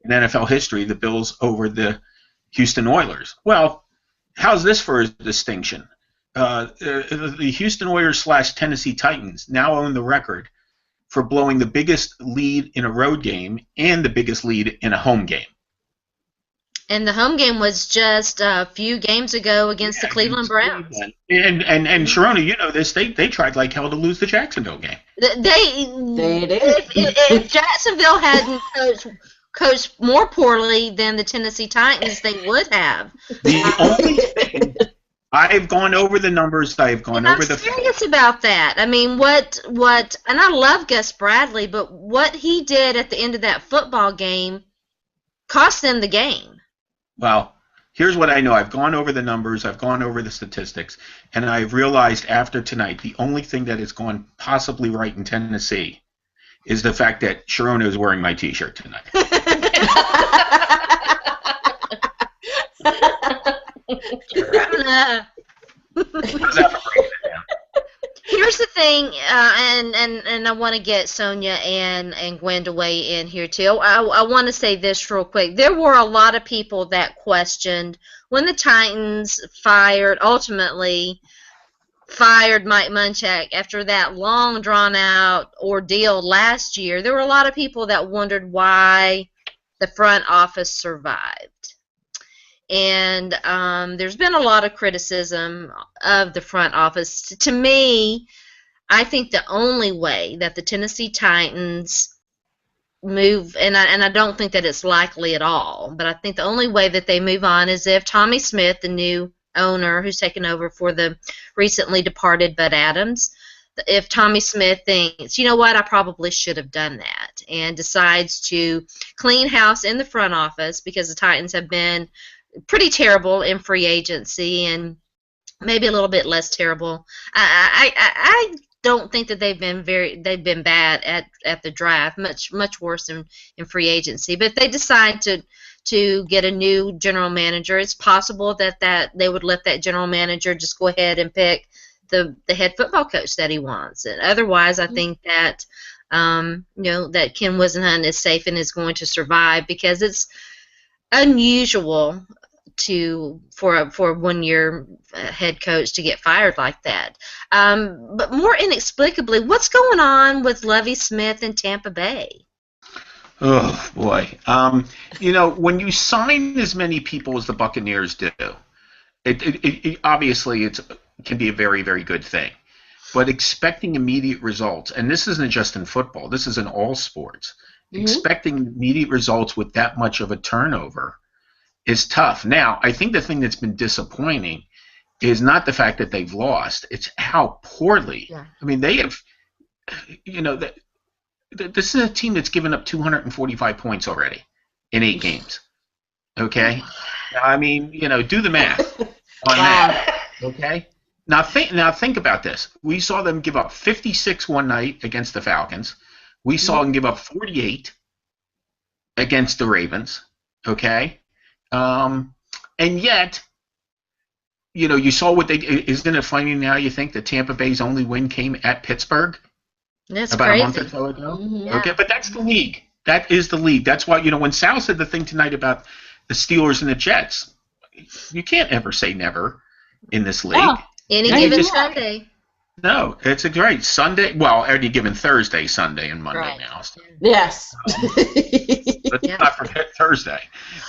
in NFL history, the Bills over the Houston Oilers. Well, how's this for a distinction? The Houston Oilers / Tennessee Titans now own the record for blowing the biggest lead in a road game and the biggest lead in a home game. And the home game was just a few games ago against the Cleveland Browns. And Sharona, you know this, they tried like hell to lose the Jacksonville game. They did. If Jacksonville hadn't coached more poorly than the Tennessee Titans, they would have. The only thing, I've gone over the numbers. I've gone over the. I'm serious about that. I mean, what? And I love Gus Bradley, but what he did at the end of that football game cost them the game. Well, here's what I know. I've gone over the numbers. I've gone over the statistics, and I've realized after tonight the only thing that has gone possibly right in Tennessee is the fact that Sharona is wearing my T-shirt tonight. Sharona. Here's the thing, and I want to get Sonja and Gwen to weigh in here too. I want to say this real quick. There were a lot of people that questioned when the Titans fired, ultimately, fired Mike Munchak after that long drawn-out ordeal last year, there were a lot of people that wondered why the front office survived. And there's been a lot of criticism of the front office. To me, I think the only way that the Tennessee Titans move, and I don't think that it's likely at all, but I think the only way that they move on is if Tommy Smith, the new owner who's taken over for the recently departed Bud Adams, if Tommy Smith thinks, you know what, I probably should have done that, and decides to clean house in the front office, because the Titans have been pretty terrible in free agency and maybe a little bit less terrible. I don't think that they've been bad at the draft, much worse in free agency. But if they decide to get a new general manager, it's possible that they would let that general manager just go ahead and pick the head football coach that he wants. And otherwise, I think that that Ken Wisenhunt is safe and is going to survive, because it's unusual for a one-year head coach to get fired like that. But more inexplicably, what's going on with Lovie Smith in Tampa Bay? Oh boy. When you sign as many people as the Buccaneers do, it obviously it can be a very, very good thing. But expecting immediate results, and this isn't just in football, this is in all sports. Mm-hmm. Expecting immediate results with that much of a turnover is tough. Now, I think the thing that's been disappointing is not the fact that they've lost, it's how poorly. Yeah. I mean, they have, this is a team that's given up 245 points already in 8 games. Okay? I mean, do the math on that. Okay? Now think about this. We saw them give up 56 one night against the Falcons. We saw them give up 48 against the Ravens. Okay? And yet, you saw what isn't it funny now you think that Tampa Bay's only win came at Pittsburgh? That's about crazy. A month or so ago. Mm-hmm. Okay, but that's the league. That is the league. That's why, when Sal said the thing tonight about the Steelers and the Jets, you can't ever say never in this league. No. Any given Sunday. No, it's a great Sunday. Well, any given Thursday, Sunday, and Monday now. So. Yes. Let's not forget Thursday.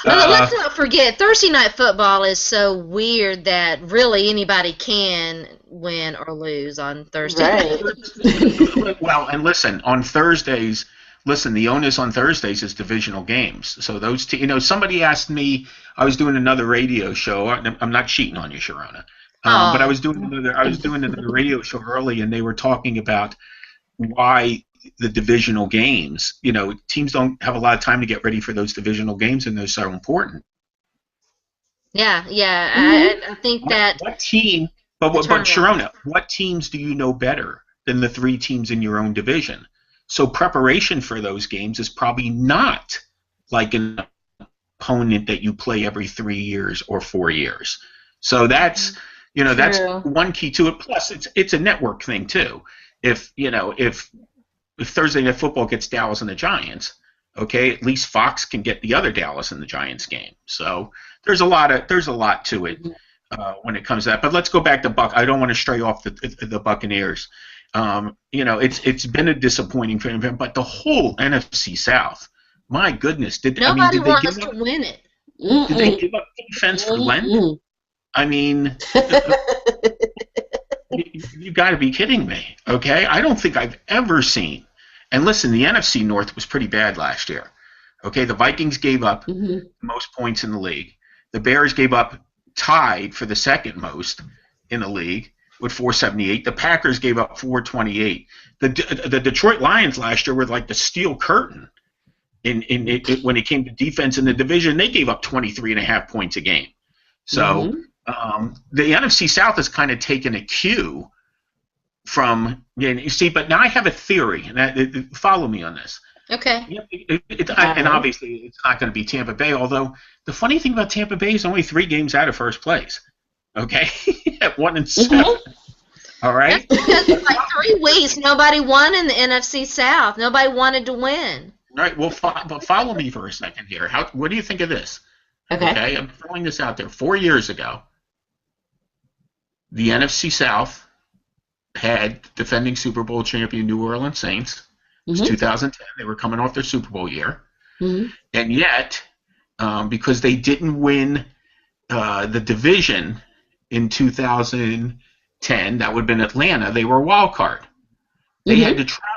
Let's not forget, Thursday night football is so weird that really anybody can win or lose on Thursday. Right. Well, and listen, on Thursdays, the onus on Thursdays is divisional games. So those somebody asked me, I was doing another radio show. I'm not cheating on you, Sharona. But I was doing another radio show early, and they were talking about why the divisional games, teams don't have a lot of time to get ready for those divisional games, and they're so important. Yeah. Mm-hmm. I think that. What team? But Sharona, what teams do you know better than the 3 teams in your own division? So preparation for those games is probably not like an opponent that you play every 3 years or 4 years. So that's. True. That's one key to it. Plus, it's a network thing too. If Thursday Night Football gets Dallas and the Giants, okay, at least Fox can get the other Dallas and the Giants game. So there's a lot to it when it comes to that. But let's go back to Buck. I don't want to stray off the Buccaneers. It's been a disappointing for them, but the whole NFC South. My goodness, nobody wants to win it. Did they give up defense for Gwen? I mean, you got to be kidding me, okay? I don't think I've ever seen. And listen, the NFC North was pretty bad last year, okay? The Vikings gave up the most points in the league. The Bears gave up tied for the second most in the league with 478. The Packers gave up 428. The Detroit Lions last year were like the steel curtain when it came to defense in the division. They gave up 23.5 points a game. So the NFC South has kind of taken a cue from you see. But now I have a theory, and follow me on this. Okay. And obviously it's not going to be Tampa Bay. Although the funny thing about Tampa Bay is only 3 games out of first place. Okay, at 1-7. All right. That's because for like 3 weeks nobody won in the NFC South. Nobody wanted to win. Right. Well, but follow me for a second here. What do you think of this? Okay, I'm throwing this out there. 4 years ago, the NFC South had defending Super Bowl champion New Orleans Saints. It was 2010. They were coming off their Super Bowl year. And yet, because they didn't win the division in 2010, that would have been Atlanta, they were a wild card. They had to travel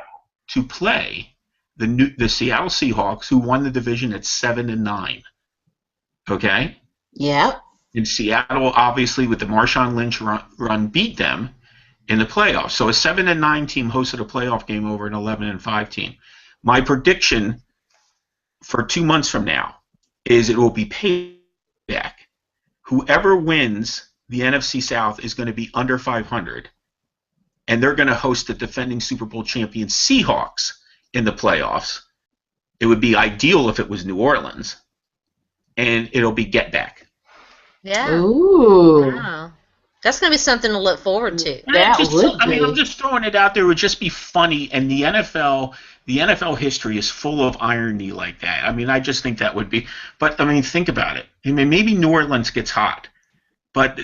to play the Seattle Seahawks, who won the division at 7-9. Okay? Yeah. And Seattle, obviously, with the Marshawn Lynch run, beat them in the playoffs. So a 7-9 team hosted a playoff game over an 11-5 team. My prediction for 2 months from now is it will be payback. Whoever wins the NFC South is going to be under 500, and they're going to host the defending Super Bowl champion Seahawks in the playoffs. It would be ideal if it was New Orleans, and it'll be get back. Yeah. Ooh. Wow. That's going to be something to look forward to. I'm just throwing it out there. It would just be funny, and the NFL history is full of irony like that. I mean, I just think that would be. But I mean, think about it. I mean, maybe New Orleans gets hot, but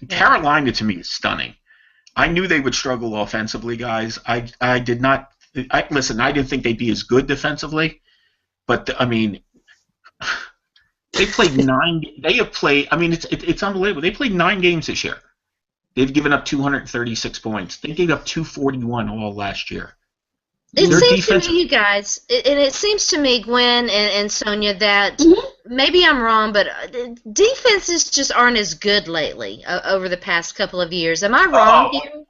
Carolina to me is stunning. I knew they would struggle offensively, guys. I did not. Listen, I didn't think they'd be as good defensively, but I mean. They played 9. They have played. I mean, it's unbelievable. They played 9 games this year. They've given up 236 points. They gave up 241 all last year. It seems to me, you guys, and it seems to me, Gwen and Sonja, that maybe I'm wrong, but defenses just aren't as good lately over the past couple of years. Am I wrong here?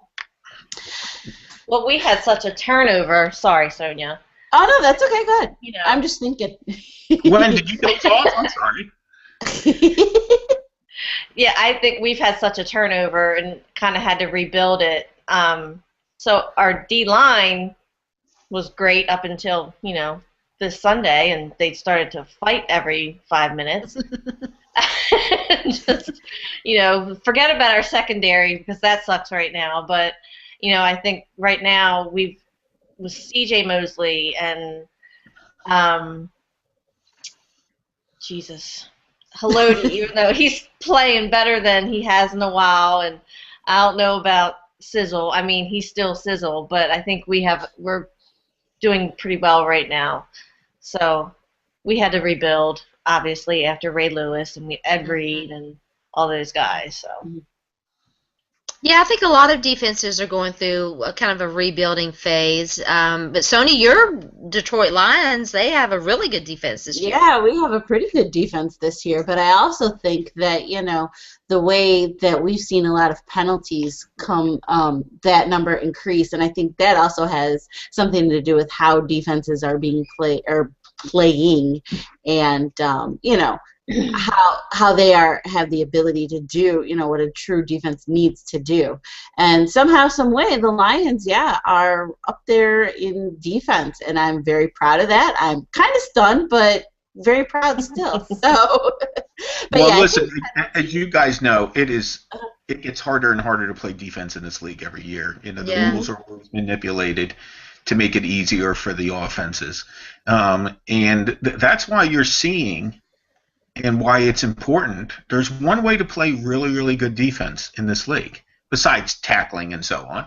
Well, we had such a turnover. Sorry, Sonja. Oh, no, that's okay. Good. You know. I'm just thinking. Gwen, did you go off? I'm sorry. Yeah, I think we've had such a turnover and kind of had to rebuild it. So our D-line was great up until, this Sunday, and they started to fight every 5 minutes. Just, forget about our secondary because that sucks right now. But, I think right now with C.J. Mosley and Haloti, even though he's playing better than he has in a while, and I don't know about Sizzle. I mean, he's still Sizzle, but I think we're doing pretty well right now. So we had to rebuild, obviously, after Ray Lewis and Ed Reed and all those guys. So. Yeah, I think a lot of defenses are going through a kind of a rebuilding phase. But Sonja, your Detroit Lions, they have a really good defense this year. Yeah, we have a pretty good defense this year. But I also think that, the way that we've seen a lot of penalties come, that number increase. And I think that also has something to do with how defenses are being playing and, how they have the ability to do, what a true defense needs to do. And somehow, some way, the Lions, are up there in defense, and I'm very proud of that. I'm kind of stunned, but very proud still. So, listen, as you guys know, it gets harder and harder to play defense in this league every year. The rules are manipulated to make it easier for the offenses, and that's why you're seeing. And why it's important, there's one way to play really, really good defense in this league, besides tackling and so on,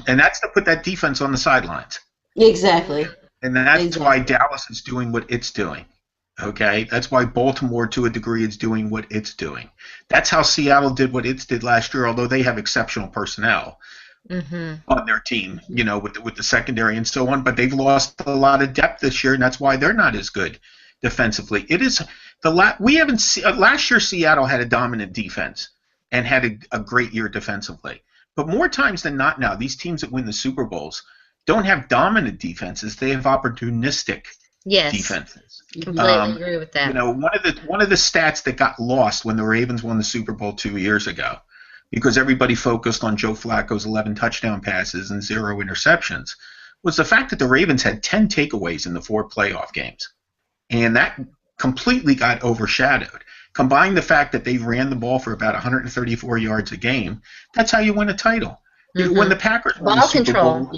and that's to put that defense on the sidelines. Exactly. And that's why Dallas is doing what it's doing, okay? That's why Baltimore, to a degree, is doing what it's doing. That's how Seattle did what it did last year, although they have exceptional personnel on their team, with the secondary and so on, but they've lost a lot of depth this year, and that's why they're not as good defensively. It is we haven't seen last year. Seattle had a dominant defense and had a great year defensively. But more times than not now, these teams that win the Super Bowls don't have dominant defenses. They have opportunistic defenses. Completely agree with that. One of the stats that got lost when the Ravens won the Super Bowl 2 years ago, because everybody focused on Joe Flacco's 11 touchdown passes and 0 interceptions, was the fact that the Ravens had 10 takeaways in the 4 playoff games. And that completely got overshadowed. Combine the fact that they ran the ball for about 134 yards a game, that's how you win a title. When the Packers won the Super Bowl,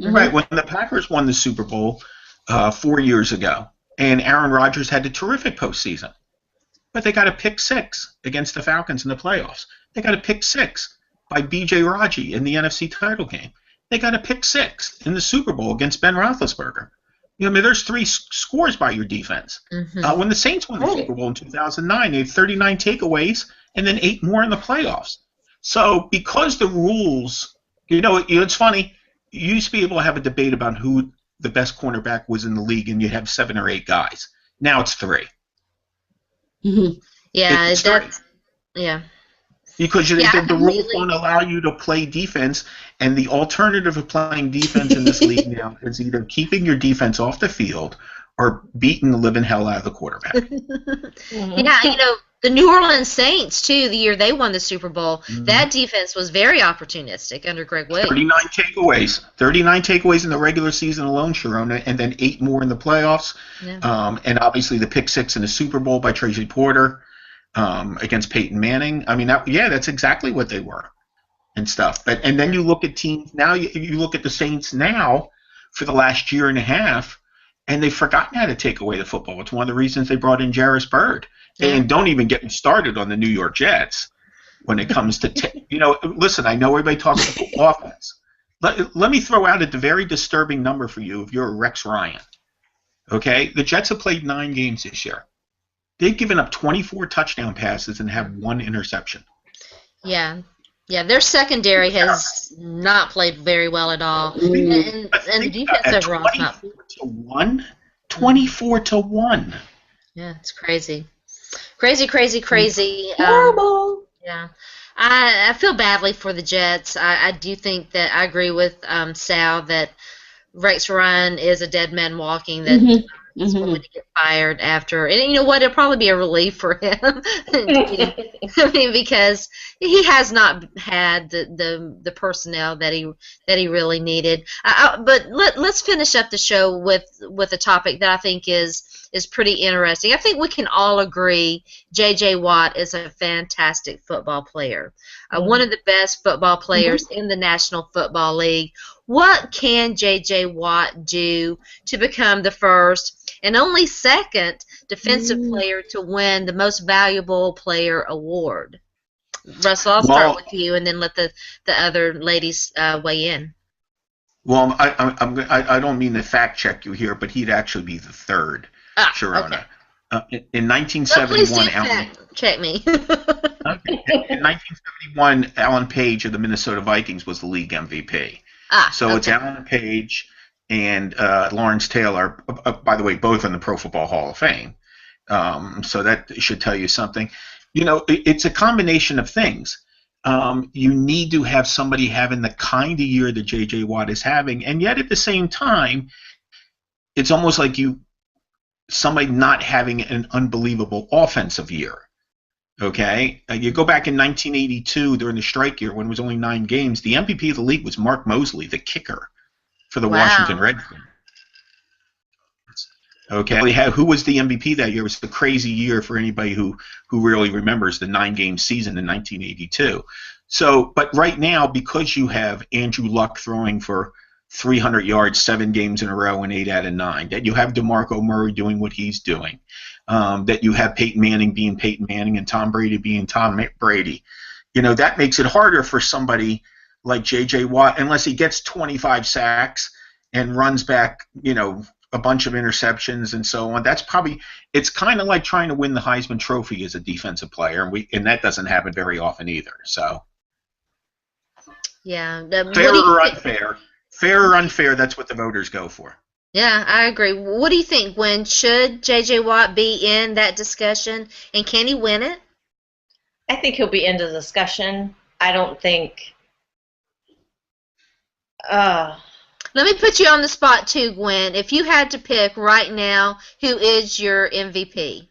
right? When the Packers won the Super Bowl 4 years ago, and Aaron Rodgers had a terrific postseason, but they got a pick 6 against the Falcons in the playoffs. They got a pick six by B.J. Raji in the NFC title game. They got a pick six in the Super Bowl against Ben Roethlisberger. I mean, there's three scores by your defense. Mm-hmm. When the Saints won the Super Bowl in 2009, they had 39 takeaways and then 8 more in the playoffs. So because the rules, it's funny, you used to be able to have a debate about who the best cornerback was in the league, and you'd have 7 or 8 guys. Now it's 3. Mm-hmm. Yeah, it's 3. Yeah. Because the rules don't allow you to play defense, and the alternative of playing defense in this league now is either keeping your defense off the field or beating the living hell out of the quarterback. Yeah, the New Orleans Saints, too, the year they won the Super Bowl, that defense was very opportunistic under Greg Williams. 39 takeaways in the regular season alone, Sharona, and then 8 more in the playoffs. Yeah. And obviously the pick 6 in the Super Bowl by Tracy Porter against Peyton Manning. I mean, that's exactly what they were and stuff. And then you look at teams now, you look at the Saints now for the last year and a half, and they've forgotten how to take away the football. It's one of the reasons they brought in Jarvis Byrd. Yeah. And don't even get me started on the New York Jets when it comes to listen, I know everybody talks about offense. Let me throw out a very disturbing number for you if you're a Rex Ryan. Okay? The Jets have played 9 games this year. They've given up 24 touchdown passes and have 1 interception. Yeah. Yeah, their secondary has not played very well at all. And the defense overall is not. 24-1. Yeah, it's crazy. Crazy. Horrible. Yeah. I feel badly for the Jets. I do think that I agree with Sal that Rex Ryan is a dead man walking, that he's going to get fired after. And you know what? It'll probably be a relief for him. I mean, because he has not had the personnel that he really needed. But let's finish up the show with a topic that I think is pretty interesting. I think we can all agree J.J. Watt is a fantastic football player, one of the best football players in the National Football League. What can J.J. Watt do to become the first and only second defensive player to win the Most Valuable Player award? Russell, I'll start with you, and then let the other ladies weigh in. Well, I don't mean to fact check you here, but he'd actually be the third. Sharona. Okay. In 1971, check me. In 1971, Alan Page of the Minnesota Vikings was the league MVP. It's Alan Page and Lawrence Taylor, by the way, both in the Pro Football Hall of Fame. So that should tell you something. It's a combination of things. You need to have somebody having the kind of year that J.J. Watt is having, and yet at the same time, it's almost like somebody not having an unbelievable offensive year. Okay? You go back in 1982 during the strike year when it was only 9 games, the MVP of the league was Mark Mosley, the kicker for the Washington Redskins. Okay? Who was the MVP that year? It was the crazy year for anybody who really remembers the 9-game season in 1982. So, but right now, because you have Andrew Luck throwing for 300 yards 7 games in a row and 8 out of 9, that you have DeMarco Murray doing what he's doing, that you have Peyton Manning being Peyton Manning and Tom Brady being Tom Brady, that makes it harder for somebody like J.J. Watt unless he gets 25 sacks and runs back, a bunch of interceptions and so on. It's kind of like trying to win the Heisman Trophy as a defensive player, and that doesn't happen very often either. So, yeah, fair or unfair? Fair or unfair, that's what the voters go for. Yeah, I agree. What do you think, Gwen? Should J.J. Watt be in that discussion, and can he win it? I think he'll be in the discussion. I don't think... Let me put you on the spot, too, Gwen. If you had to pick right now, who is your MVP?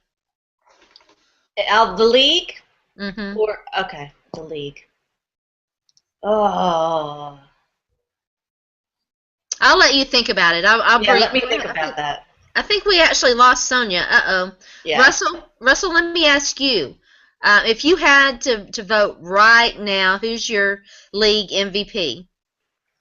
The league? Mm-hmm. Okay, the league. Oh... I'll let you think about it. Let me think about that. I think we actually lost Sonja. Uh-oh. Yeah. Russell, let me ask you. If you had to vote right now, who's your league MVP?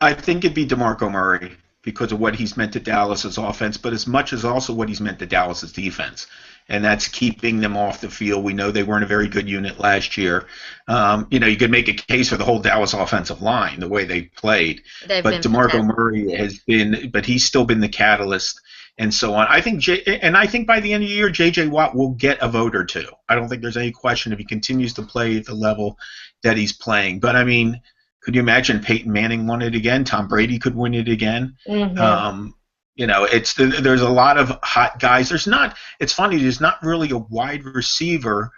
I think it'd be DeMarco Murray. because of what he's meant to Dallas's offense, but as much as also what he's meant to Dallas's defense. And that's keeping them off the field. We know they weren't a very good unit last year. You could make a case for the whole Dallas offensive line, the way they played. But DeMarco Murray but he's still been the catalyst and so on. I think by the end of the year, J.J. Watt will get a vote or two. I don't think there's any question if he continues to play at the level that he's playing. But, I mean, could you imagine Peyton Manning won it again? Tom Brady could win it again. Mm-hmm. There's a lot of hot guys. It's funny, there's not really a wide receiver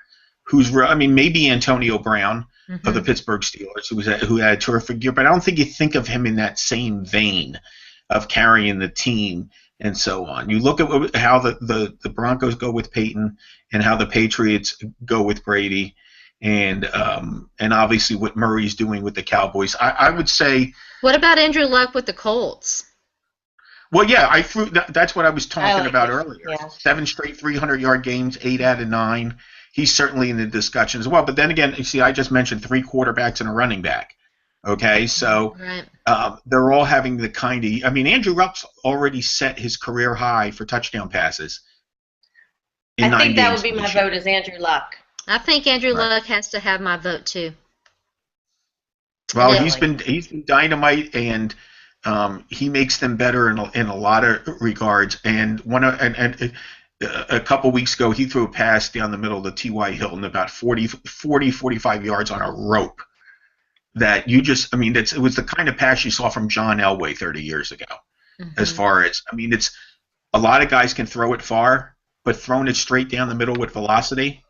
maybe Antonio Brown of the Pittsburgh Steelers, who had a terrific year, but I don't think you think of him in that same vein of carrying the team and so on. You look at how the Broncos go with Peyton and how the Patriots go with Brady, and obviously what Murray's doing with the Cowboys. I would say. What about Andrew Luck with the Colts? Well, yeah, that's what I was talking about earlier. Yeah. 7 straight 300-yard games, 8 out of 9. He's certainly in the discussion as well. But then again, you see, I just mentioned 3 quarterbacks and a running back. Okay, so they're all having the kind of – Andrew Luck's already set his career high for touchdown passes. I think that would be my vote is Andrew Luck. I think Andrew Luck has to have my vote too. Well, he's been dynamite, and he makes them better in a lot of regards. And a couple weeks ago, he threw a pass down the middle to T.Y. Hilton about 45 yards on a rope. That it was the kind of pass you saw from John Elway 30 years ago. Mm-hmm. As far as, it's a lot of guys can throw it far, but throwing it straight down the middle with velocity,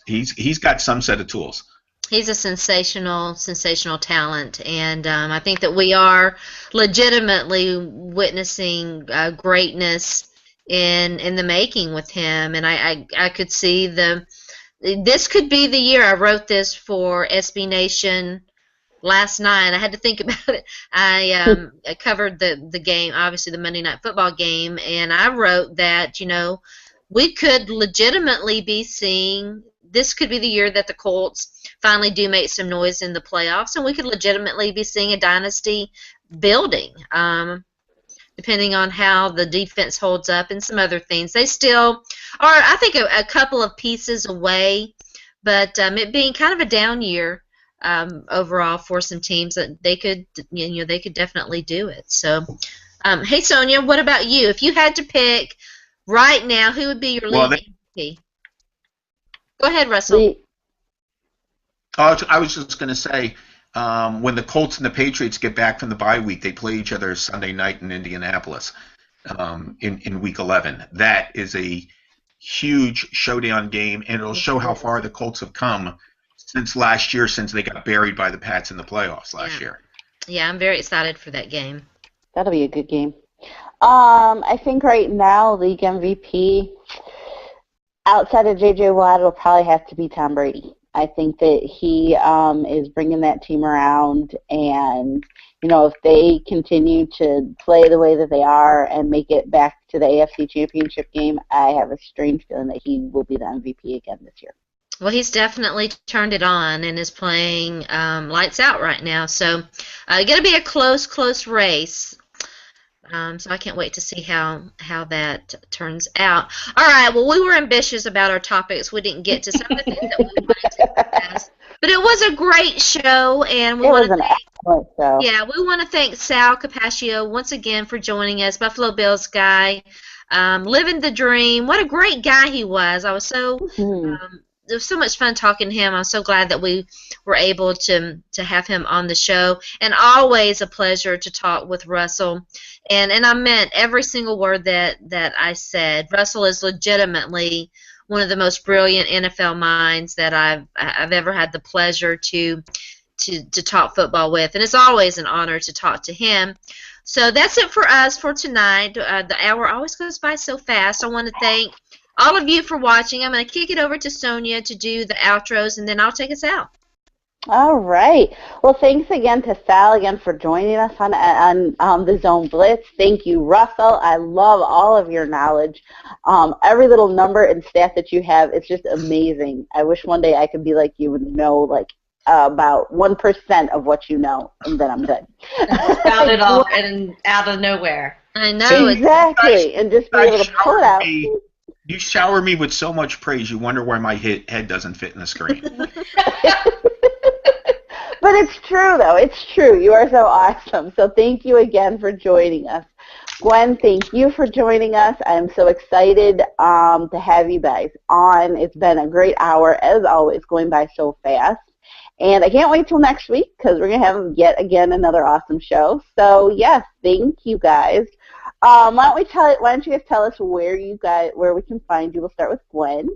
he's got some set of tools. He's a sensational talent, and I think that we are legitimately witnessing greatness in the making with him. And I could see this could be the year. I wrote this for SB Nation last night. I had to think about it. I covered the game, obviously the Monday Night Football game, and I wrote that we could legitimately be seeing. This could be the year that the Colts finally do make some noise in the playoffs, and we could legitimately be seeing a dynasty building, depending on how the defense holds up and some other things. They still are, I think, a couple of pieces away, but it being kind of a down year overall for some teams, that they could definitely do it. So, hey Sonja, what about you? If you had to pick right now, who would be your leading MVP? Go ahead, Russell. I was just going to say, when the Colts and the Patriots get back from the bye week, they play each other Sunday night in Indianapolis in Week 11. That is a huge showdown game, and it'll show how far the Colts have come since last year, since they got buried by the Pats in the playoffs last year. Yeah, I'm very excited for that game. That'll be a good game. I think right now, league MVP, outside of J.J. Watt, it'll probably have to be Tom Brady. I think that he is bringing that team around, and, if they continue to play the way that they are and make it back to the AFC Championship game, I have a strange feeling that he will be the MVP again this year. Well, he's definitely turned it on and is playing lights out right now. So it's going to be a close race. So I can't wait to see how that turns out. All right, well, we were ambitious about our topics. We didn't get to some of the things that we wanted to discuss. But it was a great show, and we want to thank, we want to thank Sal Capaccio once again for joining us, Buffalo Bills guy, living the dream. What a great guy he was. I was so it was so much fun talking to him. I'm so glad that we were able to have him on the show. And always a pleasure to talk with Russell. And I meant every single word that I said. Russell is legitimately one of the most brilliant NFL minds that I've ever had the pleasure to talk football with. And it's always an honor to talk to him. So that's it for us for tonight. The hour always goes by so fast. I want to thank all of you for watching. I'm going to kick it over to Sonja to do the outros, and then I'll take us out. All right. Well, thanks again to Sal again for joining us on the Zone Blitz. Thank you, Russell. I love all of your knowledge. Every little number and stat that you have, it's just amazing. I wish one day I could be like you and know, like, about 1% of what you know, and then I'm done. Found it all and out of nowhere. I know. Exactly, and just be able to pull it out. You shower me with so much praise, you wonder why my head doesn't fit in the screen. But it's true, though. It's true. You are so awesome. So thank you again for joining us. Gwen, thank you for joining us. I'm so excited to have you guys on. It's been a great hour, as always, going by so fast. And I can't wait till next week because we're going to have yet again another awesome show. So, yes, thank you guys. Why don't you guys tell us where we can find you? We'll start with Gwen.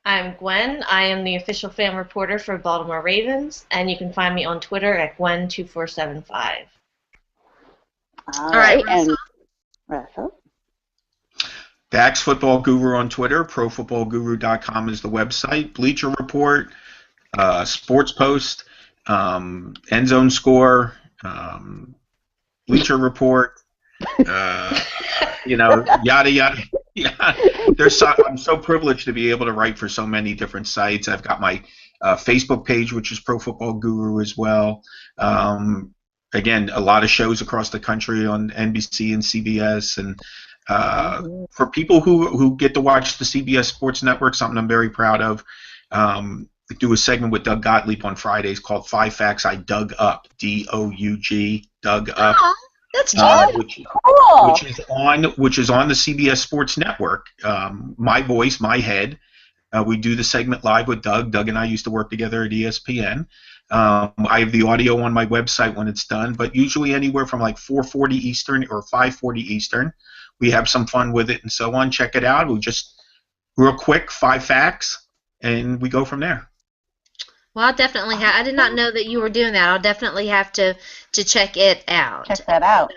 I'm Gwen. I am the official fan reporter for Baltimore Ravens, and you can find me on Twitter at Gwen2475. All right, and Russell? Dax Football Guru on Twitter. ProFootballGuru.com is the website. Bleacher Report, Sports Post, End Zone Score, Bleacher Report, yada yada. Yeah, I'm so privileged to be able to write for so many different sites. I've got my Facebook page, which is Pro Football Guru as well. Again, a lot of shows across the country on NBC and CBS, and for people who get to watch the CBS Sports Network, something I'm very proud of. We do a segment with Doug Gottlieb on Fridays called 5 Facts I Dug Up, D-O-U-G, Dug Up. That's cool. Which is on the CBS Sports Network. My Voice, My Head. We do the segment live with Doug. Doug and I used to work together at ESPN. I have the audio on my website when it's done, but usually anywhere from like 4:40 Eastern or 5:40 Eastern. We have some fun with it and so on. Check it out. We'll just real quick 5 facts, and we go from there. Well, I'll definitely I did not know that you were doing that. I'll definitely have to check it out. Check that out.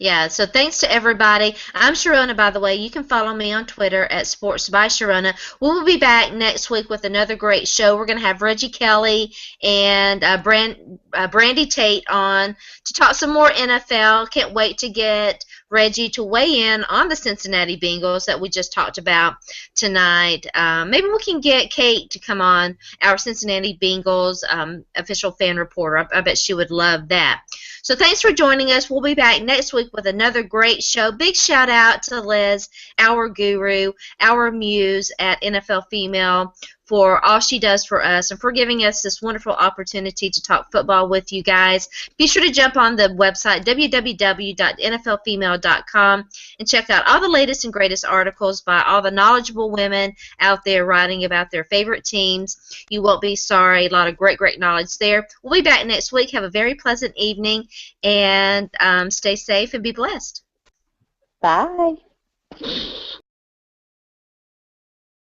Yeah, so thanks to everybody. I'm Sharona, by the way. You can follow me on Twitter at Sports by Sharona. We'll be back next week with another great show. We're going to have Reggie Kelly and Brandy Tate on to talk some more NFL. Can't wait to get Reggie to weigh in on the Cincinnati Bengals that we just talked about tonight. Maybe we can get Kate to come on, our Cincinnati Bengals official fan reporter. I bet she would love that. So thanks for joining us. We'll be back next week with another great show. Big shout out to Liz, our guru, our muse at NFL Female, for all she does for us and for giving us this wonderful opportunity to talk football with you guys. Be sure to jump on the website, www.nflfemale.com, and check out all the latest and greatest articles by all the knowledgeable women out there writing about their favorite teams. You won't be sorry. A lot of great, great knowledge there. We'll be back next week. Have a very pleasant evening, and stay safe and be blessed. Bye.